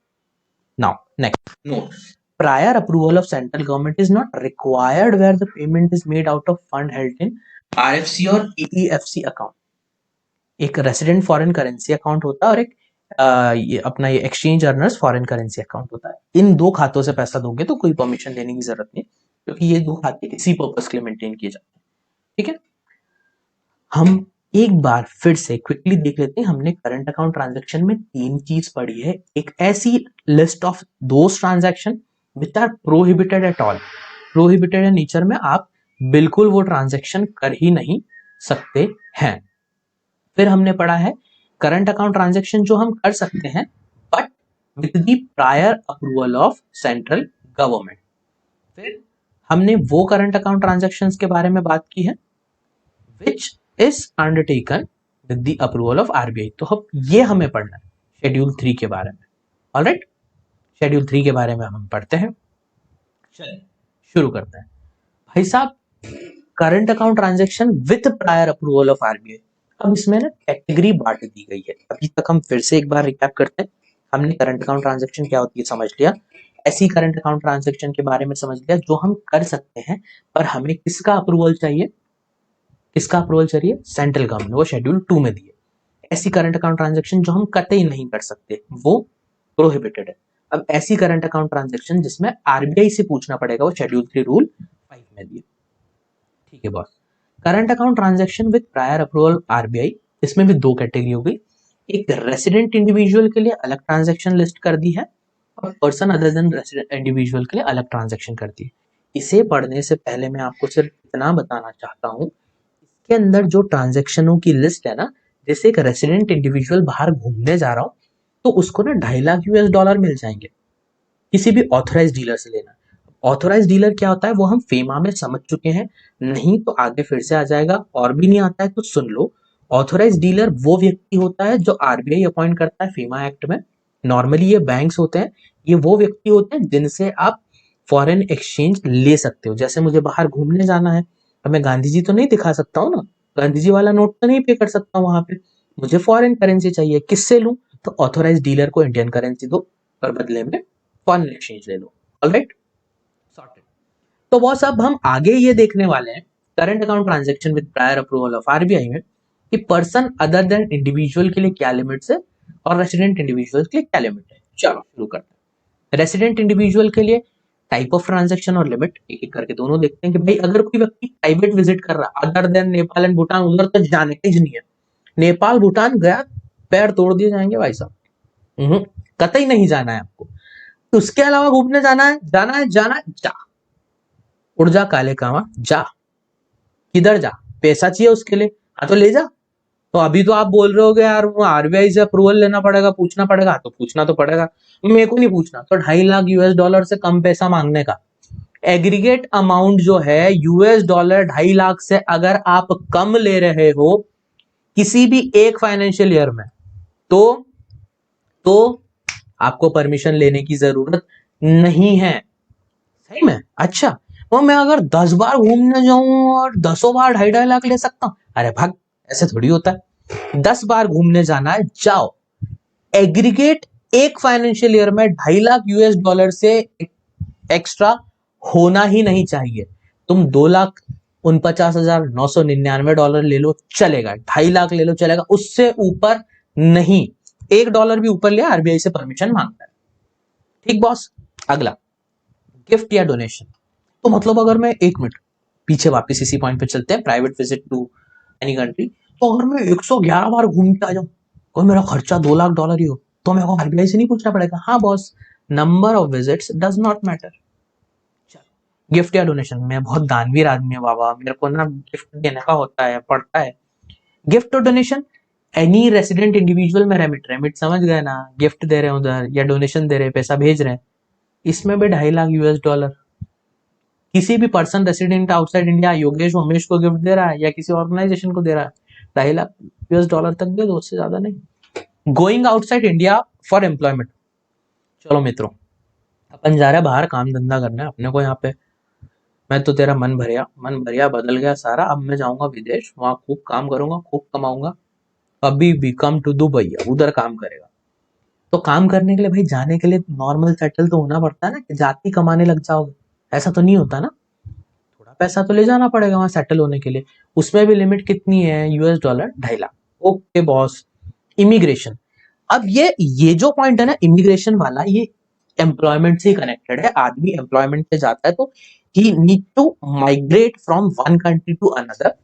Now next, no, prior approval of central government is not required where the payment is made out of fund held in RFC और EEFC account। एक रेसिडेंट फॉरेन करेंसी अकाउंट होता है और एक ये अपना ये exchange earners foreign currency account होता है। इन दो खातों से पैसा दोगे तो कोई परमिशन लेने की जरूरत नहीं, क्योंकि ये दो खाते इसी पर्पस के लिए मेंटेन किए जाते हैं। ठीक है, हम एक बार फिर से क्विकली देख लेते हैं। हमने करंट अकाउंट ट्रांजैक्शन में तीन चीज पढ़ी है। एक ऐसी list of those transaction which are prohibited at all, prohibited in nature में आप बिल्कुल वो ट्रांजैक्शन कर ही नहीं सकते हैं। फिर हमने पढ़ा है करंट अकाउंट ट्रांजैक्शन जो हम कर सकते हैं but with the prior approval of central government. फिर हमने वो करंट अकाउंट ट्रांजैक्शंस के बारे में बात की है which is undertaken with the approval of RBI. तो हम ये हमें पढ़ना है शेड्यूल 3 के बारे में। ऑलराइट, शेड्यूल 3 के बारे में हम पढ़ते हैं। चलिए शुरू करते हैं। भाई साहब, current account transaction with prior approval of RBI. अब इसमें ना कैटेगरी बांट दी गई है। अभी तक हम फिर से एक बार रिकैप करते हैं। हमने करंट अकाउंट ट्रांजैक्शन क्या होती है समझ लिया, ऐसी करंट अकाउंट ट्रांजैक्शन के बारे में समझ लिया जो हम कर सकते हैं पर हमें किसका अप्रूवल चाहिए, किसका अप्रूवल चाहिए, सेंट्रल गवर्नमेंट, वो शेड्यूल 2 में दिए। ऐसी करंट अकाउंट ट्रांजैक्शन जो हम कतई नहीं कर सकते वो प्रोहिबिटेड है। अब ऐसी करंट अकाउंट ट्रांजैक्शन जिसमें आरबीआई से पूछना पड़ेगा वो शेड्यूल 3 रूल 5 में दिए। ठीक है boss, current account transaction with prior approval RBI, इसमें भी दो कैटेगरी हो गई। एक रेसिडेंट इंडिविजुअल के लिए अलग ट्रांजैक्शन लिस्ट कर दी है और person other then resident individual के लिए अलग ट्रांजैक्शन कर दी है। इसे पढ़ने से पहले मैं आपको सिर्फ इतना बताना चाहता हूँ, इसके अंदर जो ट्रांजैक्शनों की लिस्ट है ना, जैसे एक रेसिडेंट इंडिविजुअल बाहर घूमने जा रहा हूँ तो उसको ना $2.5 लाख मिल जाएंगे किसी भी ऑथराइज डीलर से लेना। ऑथराइज डीलर क्या होता है वो हम फेमा में समझ चुके हैं, नहीं तो आगे फिर से आ जाएगा, और भी नहीं आता है तो सुन लो। ऑथराइज डीलर वो व्यक्ति होता है जो आरबीआई अपॉइंट करता है फेमा एक्ट में। नॉर्मली ये बैंक्स होते हैं, ये वो व्यक्ति होते हैं जिनसे आप फॉरेन एक्सचेंज ले सकते हो। जैसे मुझे बाहर घूमने जाना है, अब मैं गांधी जी तो नहीं दिखा सकता हूँ ना, गांधी जी वाला नोट तो नहीं पे कर सकता हूँ वहां पे। मुझे फॉरेन करेंसी चाहिए, किससे लूं, तो ऑथराइज डीलर को इंडियन करेंसी दो और बदले में फॉरेन एक्सचेंज ले लो। Alright, sorted. तो बॉस अब हम आगे ये देखने वाले हैं current account transaction with prior approval of RBI में कि पर्सन अदर देन इंडिविजुअल के लिए क्या लिमिट्स है और रेसिडेंट इंडिविजुअल के लिए क्या लिमिट है। चलो शुरू करते हैं। रेसिडेंट इंडिविजुअल के लिए टाइप ऑफ ट्रांजैक्शन और लिमिट एक एक करके दोनों देखते हैं कि भाई अगर कोई व्यक्ति प्राइवेट विजिट कर रहा है other than Nepal and Bhutan, उधर तो जाने का ही नहीं है। नेपाल भूटान गया पैर तोड़ दिए जाएंगे भाई साहब, कतई नहीं जाना है आपको। उसके अलावा घूमने जाना है, जाना है, जाना है, जा, उड़ जा काले कावा, जा, किधर जा, पैसा चाहिए उसके लिए, हाँ तो ले जा। तो अभी तो आप बोल रहे हो यार आरबीआई से अप्रूवल लेना पड़ेगा, पूछना पड़ेगा, तो पूछना तो पड़ेगा, मेरे को नहीं पूछना। तो $2.5 लाख से कम पैसा मांगने का एग्रीगेट अमाउंट जो है $2.5 लाख से अगर आप कम ले रहे हो किसी भी एक फाइनेंशियल ईयर में तो आपको परमिशन लेने की जरूरत नहीं है। सही में? अच्छा, तो मैं अगर 10 बार घूमने जाऊं और 10 बार $2.5 लाख ले सकता हूं? अरे भाग, ऐसे थोड़ी होता है। 10 बार घूमने जाना है, जाओ। एग्रीगेट एक फाइनेंशियल ईयर में $2.5 लाख से एक्स्ट्रा होना ही नहीं चाहिए। तुम $2,49,999 ले लो चलेगा, 2.5 लाख ले लो चलेगा, उससे ऊपर नहीं। $1 भी ऊपर ले आरबीआई से परमिशन मांगता है। ठीक बॉस, अगला गिफ्ट या डोनेशन। तो मतलब अगर मैं 1 मिनट पीछे वापस इसी पॉइंट पे चलते हैं, private visit to any country. तो अगर मैं 111 बार घूम के आ जाऊं और मेरा खर्चा $2 लाख ही हो तो मेरे को आरबीआई से नहीं पूछना पड़ेगा। हाँ boss, number of visits does not matter. Gift या डोनेशन, मैं बहुत दानवीर आदमी है बाबा, मेरे को ना गिफ्ट देने का होता है, पड़ता है। गिफ्ट और डोनेशन, एनी रेसिडेंट इंडिविजुअल में रेमिट समझ गए ना, गिफ्ट दे रहे हैं उधर या डोनेशन दे रहे हैं, पैसा भेज रहे हैं, इसमें भी $2.5 लाख। किसी भी person resident outside India Yogesh Umesh को गिफ्ट दे रहा है या किसी ऑर्गेनाइजेशन को दे रहा है, $2.5 लाख तक दे दो, उससे ज्यादा नहीं। Going outside India for employment, चलो मित्रों अपन जा रहे हैं बाहर काम धंधा करने अपने को, यहाँ पे मैं तो तेरा मन भरिया बदल गया सारा। अब मैं जाऊंगा विदेश, वहां खूब काम करूंगा, खूब कमाऊंगा। अभी भी कम टू दुबई, उधर काम करेगा। तो काम करने के लिए भाई, जाने के लिए नॉर्मल सेटल तो होना पड़ता है ना, कि जाति कमाने लग जाओगे, ऐसा तो नहीं होता ना। थोड़ा पैसा तो ले जाना पड़ेगा वहां सेटल होने के लिए। उसमें भी लिमिट कितनी है? $2.5 लाख। Okay boss. इमिग्रेशन। अब ये जो पॉइंट है ना इमिग्रेशन वाला, ये एम्प्लॉयमेंट से कनेक्टेड है। आदमी एम्प्लॉयमेंट पे जाता है तो ही need to migrate from one country to another.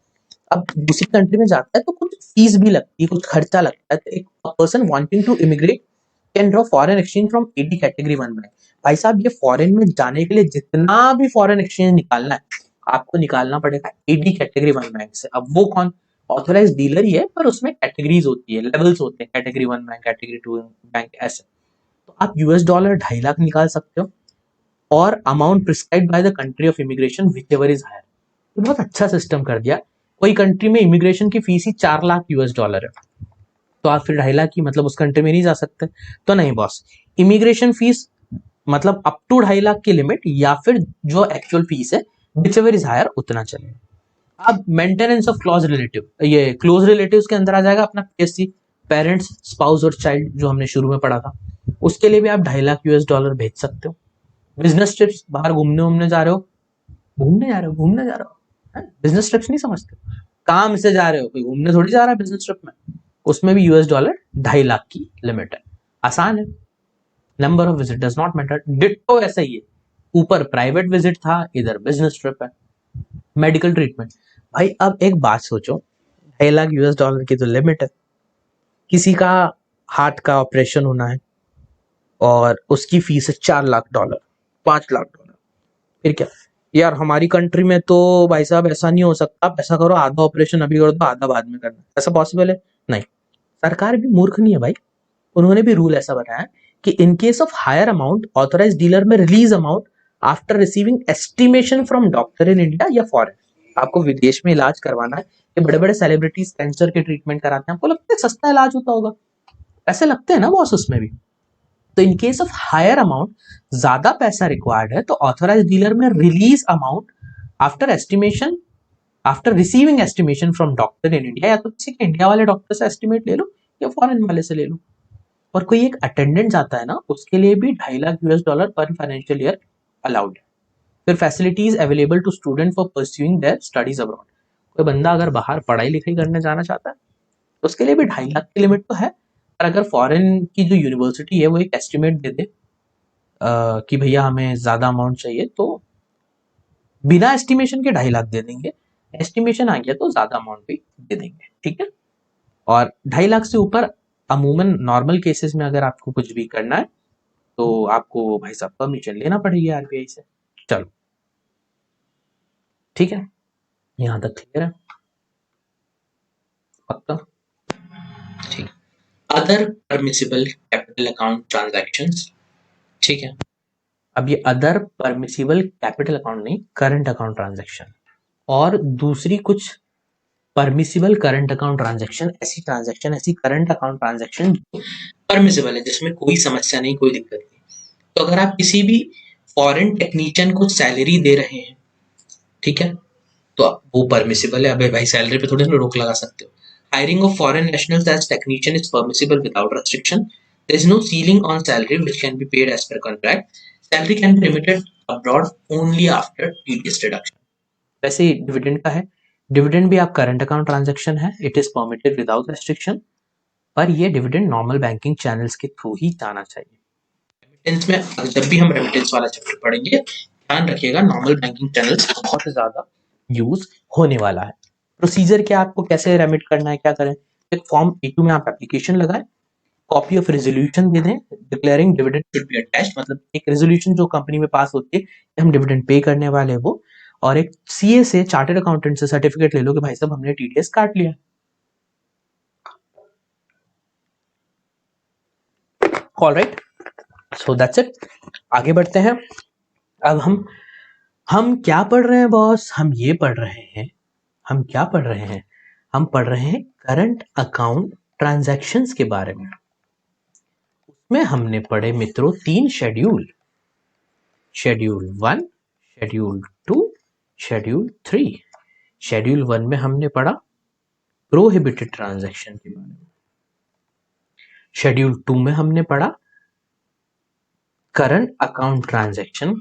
अब दूसरी कंट्री में जाता है तो कुछ फीस भी लगती है, कुछ खर्चा लगता है। तो एक person wanting to immigrate can draw foreign exchange from AD category 1 bank. भाई साहब, ये फॉरेन में जाने के लिए जितना भी फॉरेन एक्सचेंज निकालना है, आपको निकालना पड़ेगा एडी कैटेगरी 1 बैंक से। अब वो कौन? ऑथोराइज डीलर ही है, पर उसमें कैटेगरीज होती है, लेवल्स होते हैं, कैटेगरी 1 बैंक, कैटेगरी 2 बैंक, ऐसे। तो आप $2.5 लाख निकाल सकते हो, और amount prescribed by the country of immigration whichever is higher. तो बहुत अच्छा सिस्टम कर दिया। कोई कंट्री में इमिग्रेशन की फीस ही $4 लाख है, तो आप फिर 2.5 लाख की मतलब उस कंट्री में नहीं जा सकते। तो नहीं बॉस, इमिग्रेशन फीस मतलब अप टू 2.5 लाख की लिमिट, या फिर जो एक्चुअल फीस है विच एवर इज हायर उतना चलेगा। अब मेंटेनेंस ऑफ क्लोज रिलेटिव, ये क्लोज रिलेटिव्स के अंदर आ जाएगा अपना पीएससी, पेरेंट्स, स्पाउस और चाइल्ड, जो हमने शुरू में पढ़ा था। उसके लिए भी आप $2.5 लाख भेज सकते हो। बिजनेस ट्रिप्स, बाहर घूमने घूमने जा रहे हो, घूमने जा रहे हो, बिजनेस ट्रिप्स नहीं समझते, काम से जा रहे हो, कोई घूमने थोड़ी जा रहा है बिजनेस ट्रिप में। उसमें भी $2.5 लाख की लिमिट है। आसान है। Number of visit does not matter. Ditto ऐसा ही है, ऊपर प्राइवेट विजिट था, इधर बिजनेस ट्रिप है। मेडिकल ट्रीटमेंट, भाई अब एक बात सोचो, $2.5 लाख की तो लिमिट है। किसी का हार्ट का ऑपरेशन होना है और उसकी फीस है $4 लाख, $5 लाख। फिर क्या यार, हमारी कंट्री में तो भाई साहब ऐसा नहीं हो सकता, आप ऐसा करो, आधा ऑपरेशन अभी कर दो, आधा बाद में करना, ऐसा पॉसिबल है? नहीं। सरकार भी मूर्ख नहीं है भाई, उन्होंने भी रूल ऐसा बनाया कि in case of higher amount, authorise dealer में release amount after receiving estimation from doctor in India या फॉरेन। आपको विदेश में इलाज करवाना है, ये बड़े बड़े सेलिब्रिटीज कैंसर के ट्रीटमेंट कराते हैं, आपको लगता है सस्ता इलाज होता होगा? ऐसे लगते हैं ना बॉस उसमें भी। तो in case of higher amount, ज्यादा पैसा रिक्वायर्ड है, तो ऑथराइज डीलर में release amount after estimation, after receiving estimation from doctor in India, या तो किसी के इंडिया वाले डॉक्टर से एस्टिमेट ले लो या फॉरेन वाले से ले लो। और कोई एक अटेंडेंट जाता है ना, उसके लिए भी $2.5 लाख पर फाइनेंशियल ईयर अलाउड है। फिर facilities available to student for pursuing their studies abroad. कोई बंदा अगर बाहर पढ़ाई लिखाई करने जाना चाहता है तो उसके लिए भी 2.5 लाख की लिमिट तो है। पर अगर फॉरेन की जो यूनिवर्सिटी है वो एक एस्टिमेट दे दे कि भैया हमें ज्यादा अमाउंट चाहिए, तो बिना एस्टिमेशन के 2.5 लाख दे देंगे। एस्टिमेशन आ गया तो ज्यादा अमाउंट भी दे देंगे, ठीक है। और 2.5 लाख से ऊपर अमूमन नॉर्मल केसेस में अगर आपको कुछ भी करना है तो आपको भाई साहब परमिशन लेना पड़ेगी आरबीआई से। चलो ठीक है, यहाँ तक क्लियर है? पक्का? ठीक। Other permissible capital account transactions, ठीक है। अब ये अदर परमिसिबल कैपिटल अकाउंट नहीं, करंट अकाउंट ट्रांजैक्शन। और दूसरी कुछ परमिसिबल करंट अकाउंट ट्रांजैक्शन, ऐसी ट्रांजैक्शन, ऐसी करंट अकाउंट ट्रांजैक्शन परमिसिबल है, जिसमें कोई समस्या नहीं, कोई दिक्कत नहीं। तो अगर आप किसी भी फॉरेन टेक्नीशियन को सैलरी दे रहे हैं, ठीक है, तो वो परमिसिबल है। अबे भाई, सैलरी पे थोड़ी ना रोक लगा सकते हो। Hiring of foreign nationals as technician is permissible without restriction. There is no ceiling on salary which can be paid as per contract. Salary can be remitted abroad only after TDS deduction. वैसे ही dividend का है, dividend भी आप current account transaction है, it is permitted without restriction. पर ये dividend normal banking channels के थ्रू ही जाना चाहिए। रेमिटेंस में जब भी हम रेमिटेंस वाला चैप्टर पढ़ेंगे, ध्यान रखिएगा नॉर्मल बैंकिंग चैनल्स बहुत ज्यादा यूज होने वाला है। प्रोसीजर क्या, आपको कैसे रेमिट करना है, क्या करें? एक फॉर्म A2 में आप एप्लीकेशन लगाएं, कॉपी ऑफ रेजोल्यूशन दे दें, declaring dividend should be attached, मतलब एक रेजोल्यूशन जो कंपनी में पास होती है कि हम डिविडेंड पे करने वाले हैं वो। और एक सीए से, चार्टर्ड अकाउंटेंट से सर्टिफिकेट ले लो कि भाई साहब हमने टीडीएस काट लिया। Alright, so that's it. आगे बढ़ते हैं। अब हम क्या पढ़ रहे हैं बॉस? हम ये पढ़ रहे हैं, हम क्या पढ़ रहे हैं? हम पढ़ रहे हैं करंट अकाउंट ट्रांजैक्शंस के बारे में। उसमें हमने पढ़े मित्रों 3 schedule, schedule 1, schedule 2, schedule 3। Schedule 1 में हमने पढ़ा प्रोहिबिटेड ट्रांजैक्शन के बारे में। शेड्यूल 2 में हमने पढ़ा current account transaction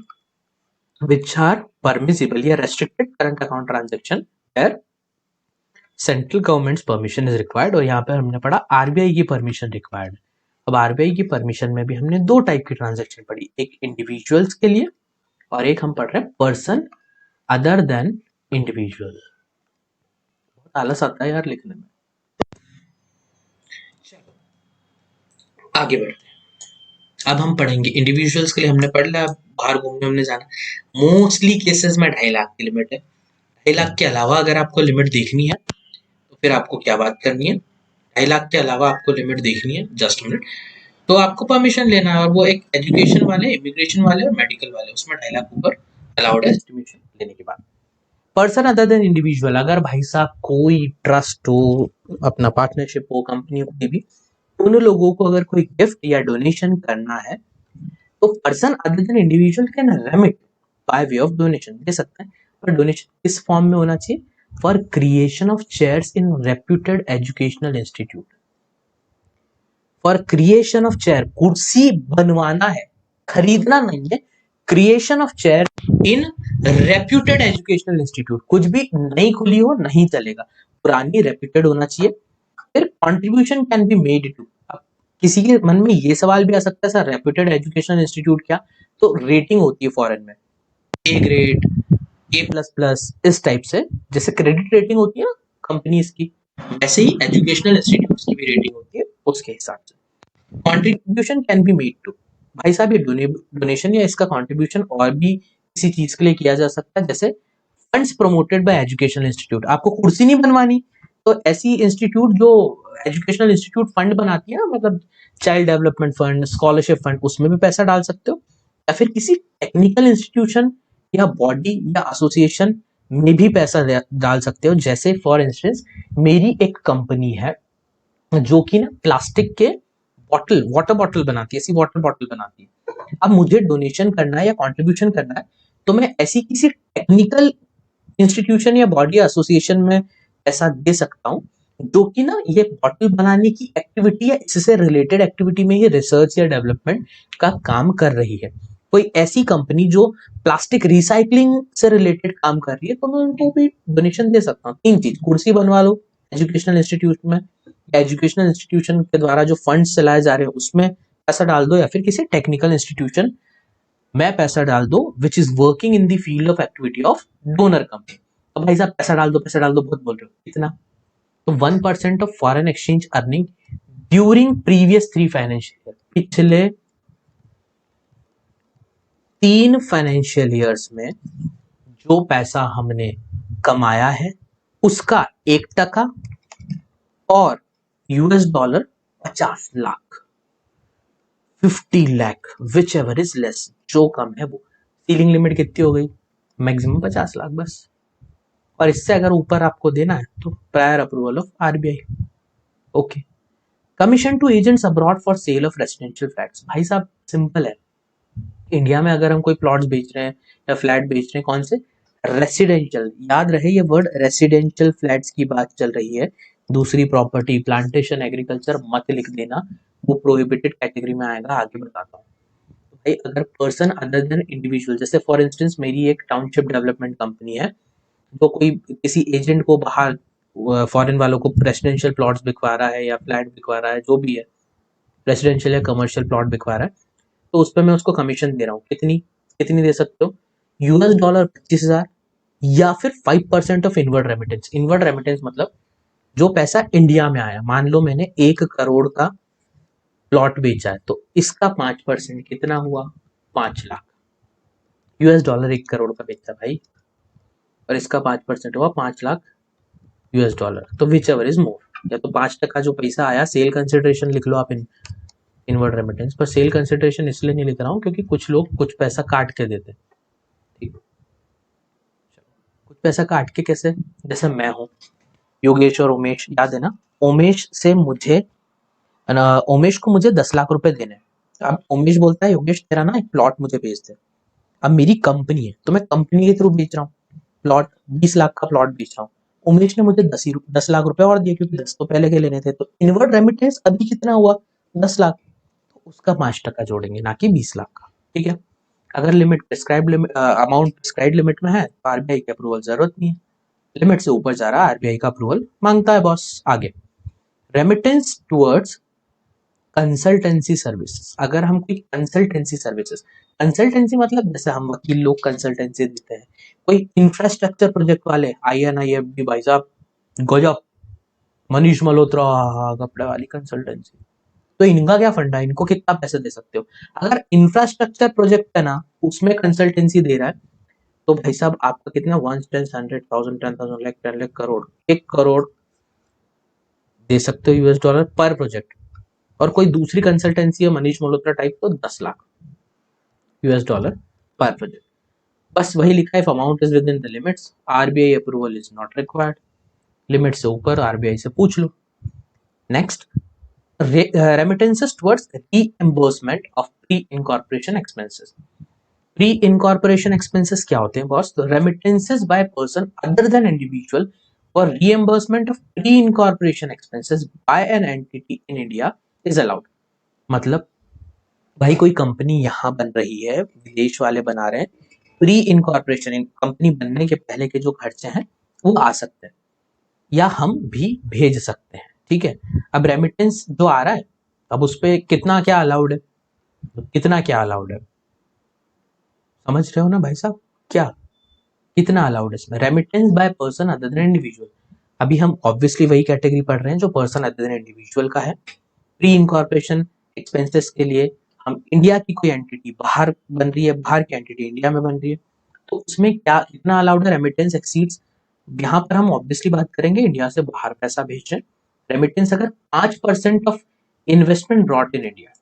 which are permissible या restricted current account transaction where central governments permission is required, और यहाँ पे हमने पढ़ा आरबीआई की परमिशन रिक्वायर्ड। अब आरबीआई की परमिशन में भी हमने दो टाइप की ट्रांजैक्शन पढ़ी, एक इंडिविजुअल्स के लिए और एक हम पढ़ रहे हैं पर्सन अदर देन इंडिविजुअल। बहुत आलस आता है यार लिखने में। आगे बढ़ते हैं। अब हम पढ़ेंगे इंडिविजुअल्स के लिए हमने पढ़ लिया, बाहर घूमने हमने जाना। मोस्टली केसेस में 2.5 लाख की लिमिट है। 2.5 लाख के अलावा अगर आपको लिमिट देखनी है तो फिर आपको क्या बात करनी है, 2.5 लाख के अलावा आपको लिमिट देखनी है, जस्ट मिनट, तो आपको परमिशन लेना है, और वो एक एजुकेशन वाले, इमिग्रेशन वाले और मेडिकल वाले, उसमें 2.5 लाख ऊपर अलाउड है एस्टिमेशन लेने के बाद। पर्सन अदर देन इंडिविजुअल, अगर भाई साहब कोई ट्रस्ट हो, अपना पार्टनरशिप हो, कंपनी हो, कोई भी, उन लोगों को अगर कोई गिफ्ट या डोनेशन करना है तो person other than individual can remit by way of donation, दे सकता है, पर डोनेशन किस फॉर्म में होना चाहिए, for creation of chairs in reputed educational institute. For creation of chair, कुर्सी बनवाना है, खरीदना नहीं है, creation of chair in reputed educational institute, कुछ भी नई खुली हो नहीं चलेगा, पुरानी रेप्यूटेड होना चाहिए। फिर contribution can be made to, किसी के मन में ये सवाल भी आ सकता है सर रेप्यूटेड एजुकेशनल इंस्टीट्यूट क्या, तो रेटिंग होती है फॉरेन में ए ग्रेड, A++, इस टाइप से, जैसे क्रेडिट रेटिंग होती है ना कंपनीज की, वैसे ही एजुकेशनल इंस्टीट्यूट्स की भी रेटिंग होती है उसके हिसाब से। Contribution can be made to, भाई साहब ये डोनेशन या इसका कंट्रीब्यूशन और भी किसी चीज के लिए किया जा सकता है, जैसे funds promoted by educational institute, आपको कुर्सी नहीं बनवानी तो ऐसी इंस्टीट्यूट जो एजुकेशनल इंस्टीट्यूट फंड बनाती है ना, मतलब child development fund, scholarship fund, उसमें भी पैसा डाल सकते हो, या फिर किसी टेक्निकल इंस्टीट्यूशन या बॉडी या एसोसिएशन में भी पैसा डाल सकते हो। जैसे फॉर इंस्टेंस मेरी एक कंपनी है जो कि ना प्लास्टिक के बॉटल, वाटर बॉटल बनाती है, ऐसी वाटर बॉटल बनाती है। अब मुझे डोनेशन करना है या कंट्रीब्यूशन करना है तो मैं ऐसी किसी टेक्निकल इंस्टीट्यूशन या बॉडी एसोसिएशन में पैसा दे सकता हूँ जो कि ना ये बॉटल बनाने की एक्टिविटी या इससे रिलेटेड एक्टिविटी में ही रिसर्च या डेवलपमेंट का काम कर रही है। कोई ऐसी कंपनी जो प्लास्टिक रिसाइकलिंग से रिलेटेड काम कर रही है तो मैं उनको भी डोनेशन दे सकता हूँ। 3 चीज, कुर्सी बनवा लो एजुकेशनल इंस्टीट्यूट में, एजुकेशनल इंस्टीट्यूशन के द्वारा जो फंड्स चलाए जा रहे हैं उसमें पैसा डाल दो, या फिर किसी टेक्निकल इंस्टीट्यूशन में पैसा डाल दो which is working in the field of activity of donor company. अब भाई साहब पैसा डाल दो, पैसा डाल दो, बहुत बोल रहे हो, कितना, तो 1% of foreign exchange earning during previous 3 financial year, पिछले 3 फाइनेंशियल ईयर्स में जो पैसा हमने कमाया है उसका 1% और $50 lakh, 50 lakh, which ever is less, जो कम है वो। सीलिंग लिमिट कितनी हो गई, मैक्सिमम 50 लाख बस, और इससे अगर ऊपर आपको देना है तो prior approval of RBI. Okay. Commission to agents abroad for sale of residential flats, भाई साहब सिंपल है, इंडिया में अगर हम कोई प्लॉट्स बेच रहे हैं या फ्लैट बेच रहे हैं, कौन से, रेसिडेंशियल, याद रहे ये वर्ड, रेसिडेंशियल फ्लैट्स की बात चल रही है, दूसरी प्रॉपर्टी प्लांटेशन एग्रीकल्चर मत लिख देना, वो प्रोहिबिटेड कैटेगरी में आएगा, आगे बताता हूँ। तो भाई अगर पर्सन अदर देन इंडिविजुअल, जैसे फॉर इंस्टेंस मेरी एक टाउनशिप डेवलपमेंट कंपनी है जो कोई किसी एजेंट को बाहर फॉरेन वालों को रेसिडेंशियल प्लॉट्स बिकवा रहा है या फ्लैट बिकवा रहा है, जो भी है, रेसिडेंशियल या कमर्शियल प्लॉट बिकवा रहा है, तो उस पर मैं उसको कमीशन दे रहा हूँ, कितनी कितनी दे सकते हो, $25,000 या फिर 5% of inward remittance. Inward remittance मतलब जो पैसा इंडिया में आया, मान लो मैंने 1 करोड़ का प्लॉट बेचा है तो इसका 5% कितना हुआ, 5 लाख, $, 1 करोड़ का बेचा भाई, और इसका 5% हुआ 5 लाख $, तो विच एवर इज मोर, या तो 5% जो पैसा आया, सेल कंसिडरेशन लिख लो आप इनवर्ड रेमिटेंस, पर सेल कंसिडरेशन इसलिए नहीं लिख रहा हूँ क्योंकि कुछ लोग कुछ पैसा काट के देते, ठीक, कुछ पैसा काट के कैसे, जैसे मैं हूँ योगेश और उमेश, याद है ना, उमेश से मुझे उमेश को मुझे 10 लाख रुपए देने हैं। अब उमेश बोलता है योगेश तेरा ना एक प्लॉट मुझे भेज दे, अब मेरी कंपनी है तो मैं कंपनी के थ्रू बेच रहा हूँ प्लॉट, 20 लाख का प्लॉट बेच रहा हूँ, उमेश ने मुझे 10 लाख रुपए और दिए क्योंकि 10 तो पहले के लेने थे, तो इनवर्ड रेमिटेंस अभी कितना हुआ, 10 लाख, तो उसका 5% जोड़ेंगे, ना कि 20 लाख का। ठीक है, अगर limit prescribe limit amount prescribe limit में है तो आरबीआई की अप्रूवल जरूरत नहीं है, लिमिट से ऊपर जा रहा है आरबीआई का अप्रूवल मांगता है बॉस। आगे, रेमिटेंस टुवर्ड्स कंसल्टेंसी सर्विसेज। अगर हम कोई कंसल्टेंसी सर्विसेज, कंसल्टेंसी मतलब जैसे हम वकील लोग कंसल्टेंसी देते हैं, कोई इंफ्रास्ट्रक्चर प्रोजेक्ट वाले INIFB भाई साहब गजब, मनीष मल्होत्रा कपड़े वाली कंसल्टेंसी, तो इनका क्या फंडा है, इनको कितना पैसे दे सकते हो। अगर इंफ्रास्ट्रक्चर प्रोजेक्ट है ना उसमें कंसल्टेंसी दे रहा है तो भाई साहब आपका कितना 1, 10, 100, 1000, 10,000, 10 लाख, करोड़, 1 करोड़ दे सकते हो US डॉलर पर प्रोजेक्ट। और कोई दूसरी कंसल्टेंसी है मनीष मल्होत्रा टाइप तो 10 लाख US डॉलर पर प्रोजेक्ट। बस वही लिखा है, if amount is within the limits RBI approval is not required, limit से ऊपर आरबीआई से पूछ लो। Next, remittances towards reimbursement of pre-incorporation expenses. Pre-incorporation expenses क्या होते हैं बॉस? तो remittances by person other than individual for reimbursement of pre-incorporation expenses by an entity in India is allowed. मतलब भाई कोई कंपनी यहाँ बन रही है, विदेश वाले बना रहे हैं, प्री इनकॉर्पोरेशन कंपनी बनने के पहले के जो खर्चे हैं वो आ सकते हैं या हम भी भेज सकते हैं। ठीक है, अब रेमिटेंस जो आ रहा है अब उस पर कितना क्या अलाउड है, कितना क्या अलाउड है, समझ रहे हो ना भाई साहब, क्या कितना अलाउड है इसमें? Remittance by person other than individual, अभी हम ऑब्वियसली वही कैटेगरी पढ़ रहे हैं जो पर्सन अदर देन इंडिविजुअल का है। प्री इनकॉर्पोरेशन एक्सपेंसेस के लिए हम इंडिया की कोई एंटिटी बाहर बन रही है, बाहर की एंटिटी इंडिया में बन रही है, तो उसमें क्या कितना अलाउड है? रेमिटेंस एक्सीड्स, यहाँ पर हम ऑब्वियसली बात करेंगे इंडिया से बाहर पैसा भेज रहे हैं, रेमिटेंस अगर 5% of investment brought in India,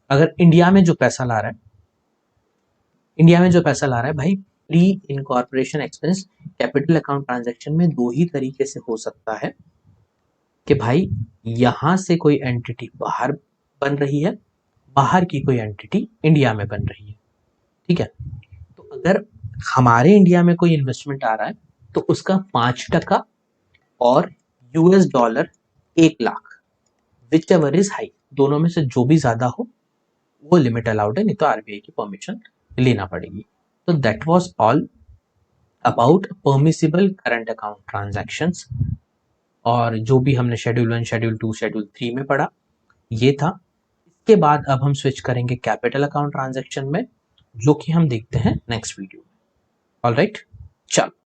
अगर इंडिया में जो पैसा ला रहा है, इंडिया में जो पैसा ला रहा है भाई, pre incorporation expense capital account transaction में दो ही तरीके से हो सकता है कि भाई यहां से कोई एंटिटी बाहर बन रही है, बाहर की कोई एंटिटी इंडिया में बन रही है। ठीक है, तो अगर हमारे इंडिया में कोई इन्वेस्टमेंट आ रहा है तो उसका 5% और US dollar 1 lakh, which ever is high, दोनों में से जो भी ज्यादा हो वो लिमिट अलाउड है, नहीं तो आरबीआई की परमिशन लेना पड़ेगी। तो that was all about permissible current account transactions, और जो भी हमने शेड्यूल 1, शेड्यूल 2, शेड्यूल 3 में पढ़ा ये था। इसके बाद अब हम स्विच करेंगे कैपिटल अकाउंट ट्रांजैक्शन में, जो कि हम देखते हैं नेक्स्ट वीडियो में। ऑलराइट, चलो।